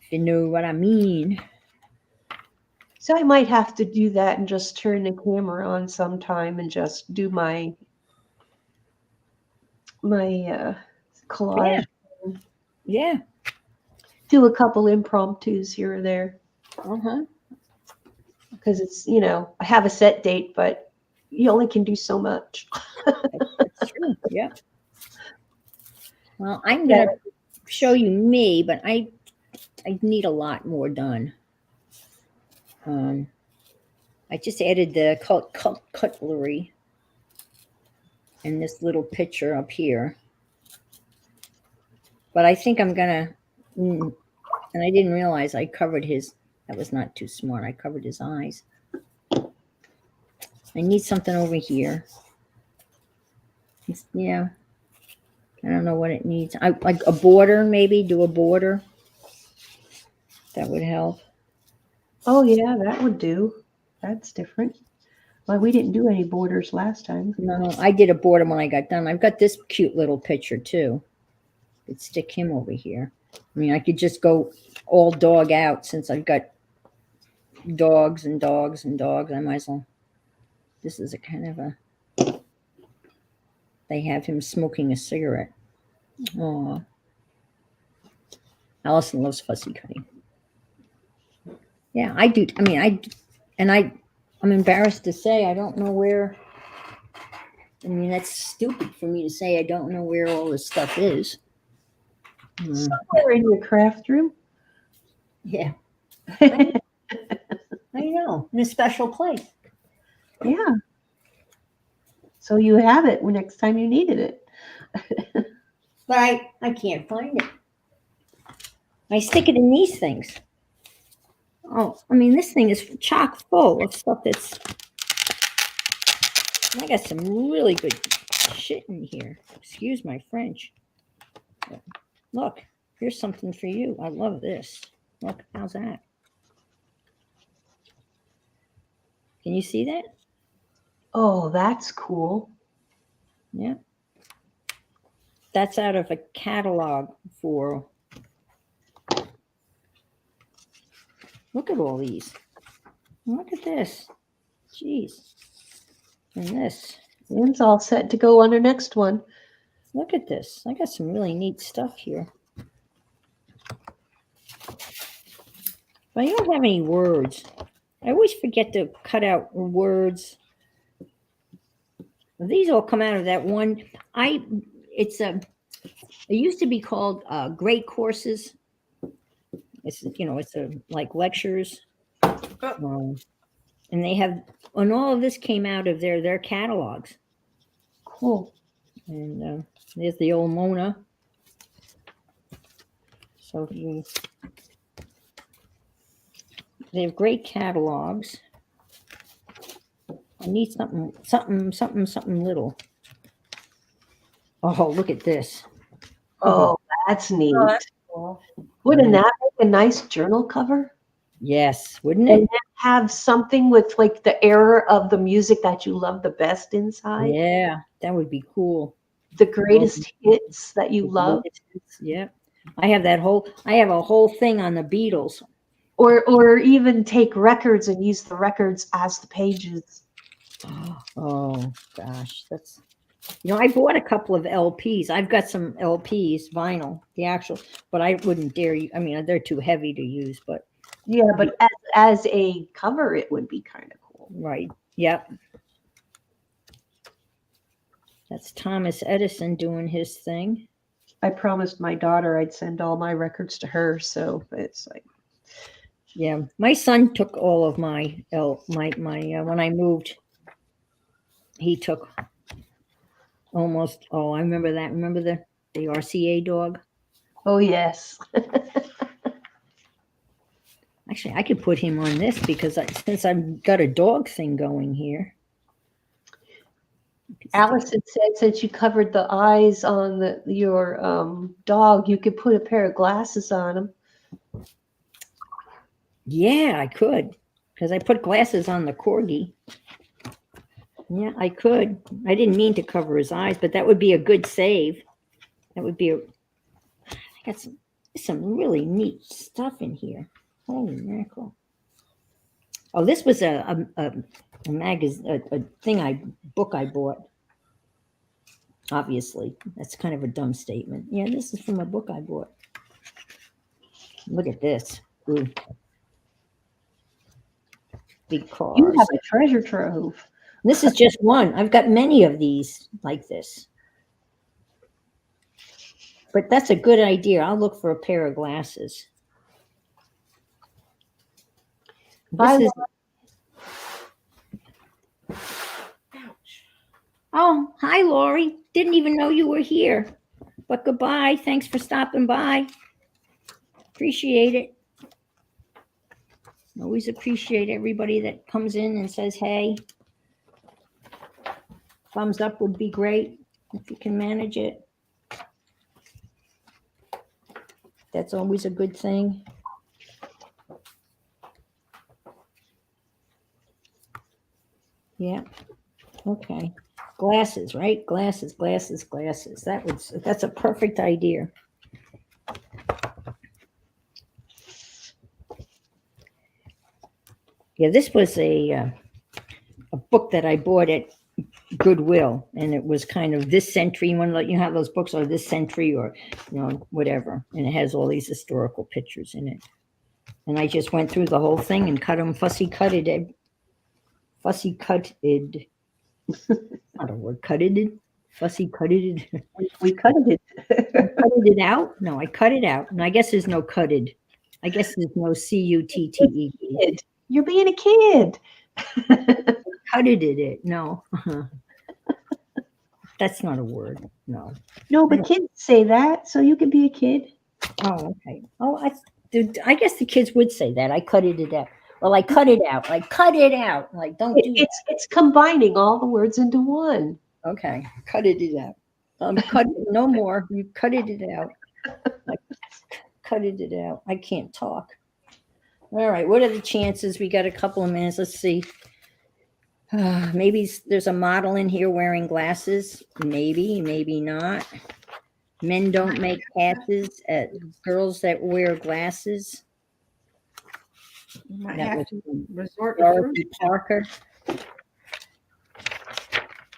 If you know what I mean. So I might have to do that and just turn the camera on sometime and just do my collage. Yeah. Do a couple impromptus here or there Uh-huh. because it's I have a set date, but you only can do so much. That's true. Yeah. Well, I'm gonna show you me, but I need a lot more done. I just added the cutlery and this little picture up here. But I think I'm gonna, and I didn't realize I covered his, that was not too smart. I covered his eyes. I need something over here. Yeah. I don't know what it needs. I like a border, maybe do a border. That would help. Oh yeah, that would do. That's different. Well, we didn't do any borders last time. No, I did a border when I got done. I've got this cute little picture too. Could stick him over here. I mean, I could just go all dog out since I've got dogs and dogs and dogs. I might as well. This is a kind of a. They have him smoking a cigarette. Oh, Allison loves fussy cutting. Yeah, I do. I mean, I'm embarrassed to say I don't know where. I mean, that's stupid for me to say I don't know where all this stuff is. Somewhere in your craft room. Yeah, I know, in a special place. Yeah. So you have it next time you needed it. But I can't find it. I stick it in these things. Oh, I mean, this thing is chock full of stuff that's. I got some really good shit in here. Excuse my French. But look, here's something for you. I love this. Look, how's that? Can you see that? Oh, that's cool. Yeah. That's out of a catalog for. Look at all these. Look at this. Jeez. And this. It's all set to go on the next one. Look at this. I got some really neat stuff here. But I don't have any words. I always forget to cut out words. These all come out of that one. It used to be called Great Courses. It's like lectures. And they have, and all of this came out of their catalogs. Cool. And there's the old Mona. So they have great catalogs. I need something little. Oh, look at this. Oh, that's neat. Oh, that's cool. Wouldn't that make a nice journal cover? Yes, wouldn't And it? then have something with like the era of the music that you love the best inside. Yeah, that would be cool. The greatest hits that you love. Yeah. I have a whole thing on the Beatles. Or even take records and use the records as the pages. Oh gosh, I bought a couple of LPs. I've got some LPs, vinyl, the actual, but I wouldn't dare. I mean, they're too heavy to use, but Yeah, but as a cover, it would be kind of cool. right. Yep. That's Thomas Edison doing his thing. I promised my daughter I'd send all my records to her, so it's like, Yeah, my son took all of my when I moved. He took almost. Oh, I remember that. Remember the RCA dog? oh yes. Actually, I could put him on this because since I've got a dog thing going here. Allison said since you covered the eyes on your dog, you could put a pair of glasses on him. Yeah, I could because I put glasses on the corgi. Yeah, I could. I didn't mean to cover his eyes, but that would be a good save. That would be I got some really neat stuff in here. Holy mackerel! Oh, this was a magazine, a book I bought. Obviously, that's kind of a dumb statement. Yeah, this is from a book I bought. Look at this. Ooh. Big cars. You have a treasure trove. This is just one. I've got many of these like this. But that's a good idea. I'll look for a pair of glasses. Oh, hi, Lori. Didn't even know you were here. But goodbye. Thanks for stopping by. Appreciate it. Always appreciate everybody that comes in and says, hey. Thumbs up would be great if you can manage it. That's always a good thing. Yeah. Okay. Glasses, right? Glasses. That's a perfect idea. Yeah, this was a book that I bought at Goodwill, and it was kind of this century. You have those books are this century or whatever, and it has all these historical pictures in it. And I just went through the whole thing and cut them fussy cutted. Not a word. Cutted. Fussy cutted. We cut it. Cutted it out. No, I cut it out, and I guess there's no cutted. I guess there's no CUTTED. You're being a kid. Cutted it. No. That's not a word. No. No, but kids say that, so you can be a kid. Oh, okay. Oh, I guess the kids would say that. I cutted it out. Well, I cut it out. Like, cut it out. Like, don't do that. It's combining all the words into one. Okay. Cutted it out. Cut no more. You cutted it out. Like, cutted it out. I can't talk. All right. What are the chances? We got a couple of minutes. Let's see. Maybe there's a model in here wearing glasses. Maybe not. Men don't make passes at girls that wear glasses. You might That have was to resort to Dorothy Parker.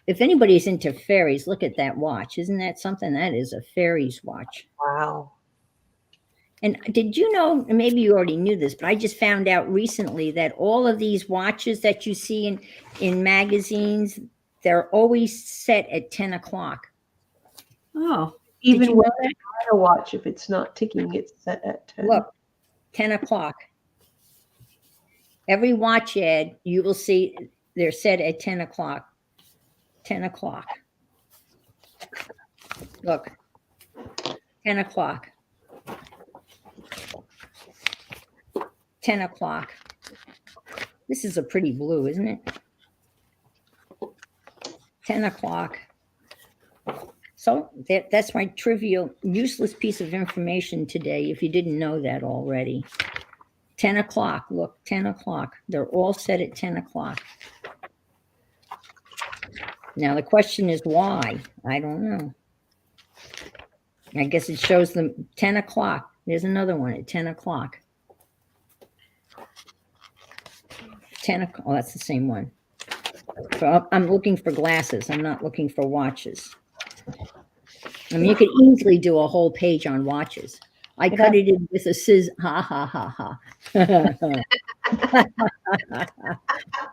If anybody's into fairies, look at that watch. Isn't that something? That is a fairies watch. Wow. And did you know, maybe you already knew this, but I just found out recently that all of these watches that you see in magazines, they're always set at 10 o'clock. Oh, Even with a watch, if it's not ticking, it's set at 10. Look, 10 o'clock. Every watch ad, you will see they're set at 10 o'clock. 10 o'clock. Look, 10 o'clock. 10 o'clock. This is a pretty blue, isn't it? 10 o'clock. So that's my trivial, useless piece of information today, if you didn't know that already. 10 o'clock, look, 10 o'clock. They're all set at 10 o'clock. Now, the question is why? I don't know. I guess it shows them 10 o'clock. There's another one at 10 o'clock. 10 o'clock. Oh, that's the same one. So I'm looking for glasses. I'm not looking for watches. I mean, you could easily do a whole page on watches. I cut it in with a scissors. Ha, ha, ha, ha.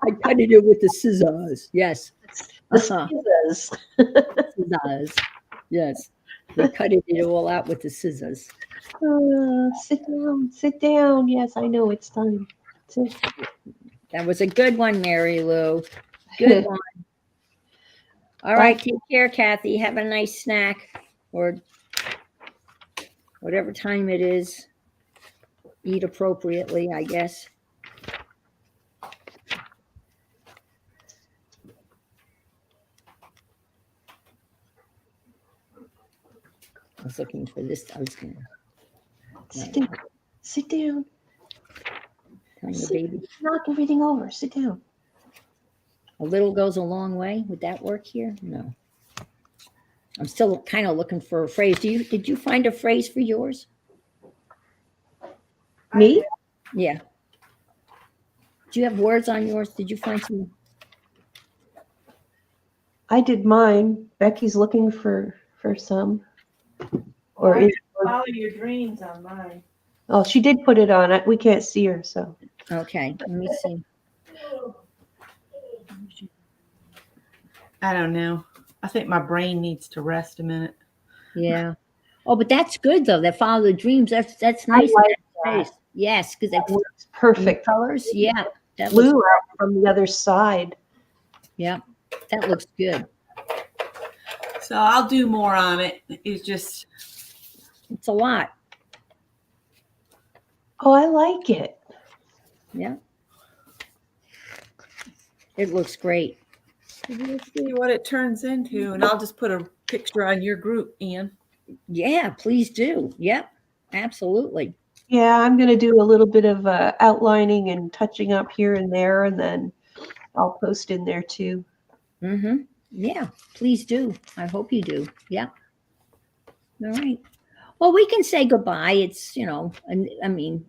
I cut it in with the scissors. Yes. The scissors. Scissors. Yes. They cut it all out with the scissors. Sit down. Sit down. Yes, I know it's time. Sit. That was a good one, Mary Lou. Good one. All right. Take care, Kathy. Have a nice snack or whatever time it is. Eat appropriately, I guess. I was looking for this. I was going to. Sit down. Sit down. Tell the baby. Knock everything over. Sit down. A little goes a long way. Would that work here? No. I'm still kind of looking for a phrase. Did you find a phrase for yours? Me? Yeah. Do you have words on yours? Did you find some? I did mine. Becky's looking for some. Or is, Follow your dreams on mine. oh, she did put it on. We can't see her, so. Okay, let me see. I don't know. I think my brain needs to rest a minute. Yeah. Oh, but that's good though. That follow the dreams. That's nice. like That. Yes, because that's Works perfect. colors. Yeah. That Blue looks, out from the other side. yeah. That looks good. So I'll do more on it. It's just It's a lot. Oh, I like it. Yeah. It looks great. we'll see what it turns into, and I'll just put a picture on your group, Ian. Yeah, please do. Yep. Absolutely. Yeah, I'm going to do a little bit of outlining and touching up here and there, and then I'll post in there too. Mm-hmm. Yeah, please do. I hope you do. Yep. All right. Well, we can say goodbye. It's, I mean,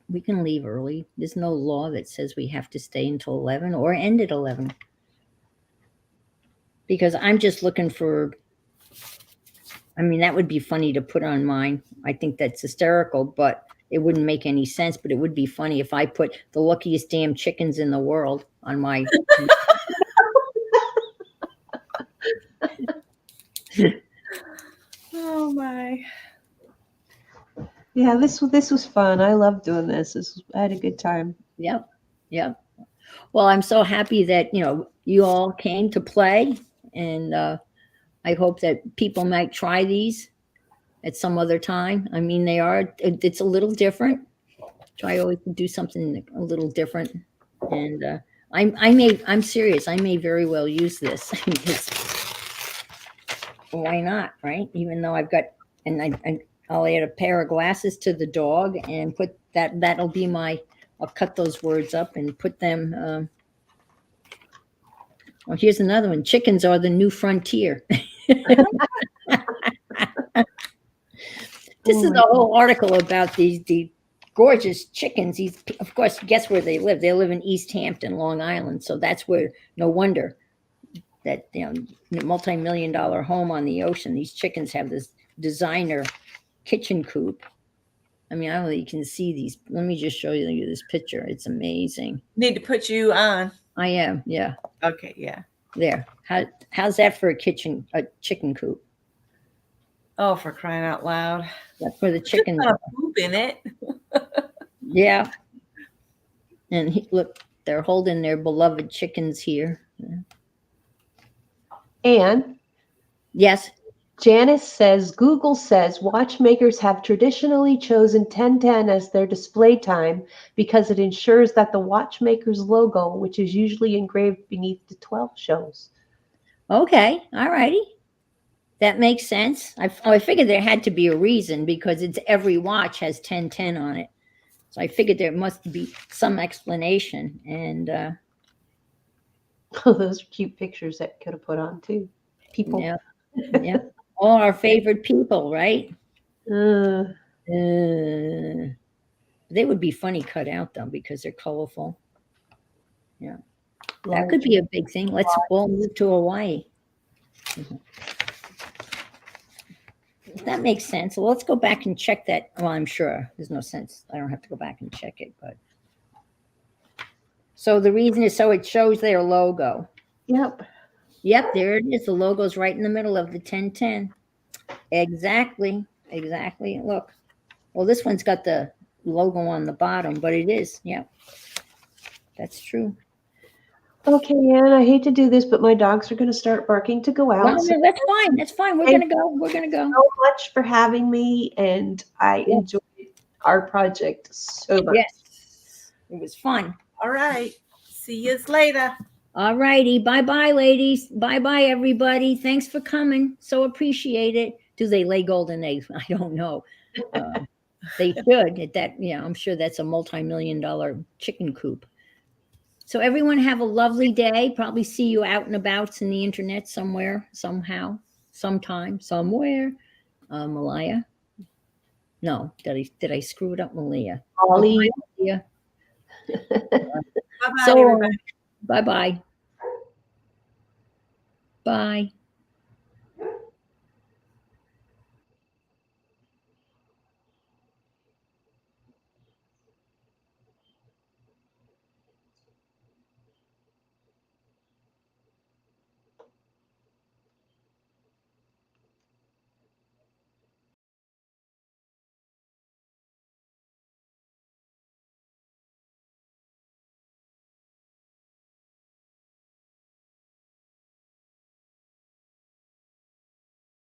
we can leave early. There's no law that says we have to stay until 11 or end at 11. Because I'm just looking for, I mean, that would be funny to put on mine. I think that's hysterical, but it wouldn't make any sense. But it would be funny if I put the luckiest damn chickens in the world on my. Oh my. Yeah, this was fun. I love doing this. I had a good time. Yep. Yep. Well, I'm so happy that, you all came to play. And I hope that people might try these at some other time. I mean, it's a little different. Try always to do something a little different. And I'm serious. I may very well use this. Because why not, right? Even though I've got, and I'll add a pair of glasses to the dog and put that'll be I'll cut those words up and put them. Well, here's another one. Chickens are the new frontier. This is a whole article about the gorgeous chickens. Of course, guess where they live? They live in East Hampton, Long Island. So that's where, no wonder that, multi-million-dollar home on the ocean. These chickens have this designer kitchen coop. I mean, I don't know if you can see these. Let me just show you this picture. It's amazing. Need to put you on. I am, yeah. Okay, yeah. There. How's that for a chicken coop? Oh, for crying out loud. That's where the chickens Just poop in it. Yeah. And look, they're holding their beloved chickens here. And Yes. Janice says, Google says watchmakers have traditionally chosen 1010 as their display time because it ensures that the watchmaker's logo, which is usually engraved beneath the 12, shows. Okay. All righty. That makes sense. I figured there had to be a reason because it's every watch has 1010 on it. So I figured there must be some explanation. And Those are cute pictures that could have put on too. People. yeah, yeah. All our favorite people, right? Uh, They would be funny cut out though because they're colorful. Yeah. That large. could be a big thing. Let's all move to Hawaii. That makes sense. Well, let's go back and check that. Well, I'm sure there's no sense. I don't have to go back and check it, but. So the reason is so it shows their logo. Yep. Yep, there it is. The logo's right in the middle of the 1010. Exactly. Exactly. Look. Well, this one's got the logo on the bottom, but it is. Yep. That's true. Okay, Ann, I hate to do this, but my dogs are going to start barking to go out. Well, So no, that's fine. That's fine. We're Thank going to go. We're going to go. so much for having me, and I Yeah. enjoyed our project so much. Yes. It was fun. All right. See you later. All righty. Bye-bye, ladies. Bye-bye, everybody. Thanks for coming. So appreciate it. Do they lay golden eggs? I don't know. They should. At that, yeah, I'm sure that's a multi-million-dollar chicken coop. So everyone have a lovely day. Probably see you out and about in the internet somewhere, somehow, sometime, somewhere. Malaya? No, did I screw it up, Malia? Ollie. Yeah. Bye-bye, So, everybody. bye-bye. Bye.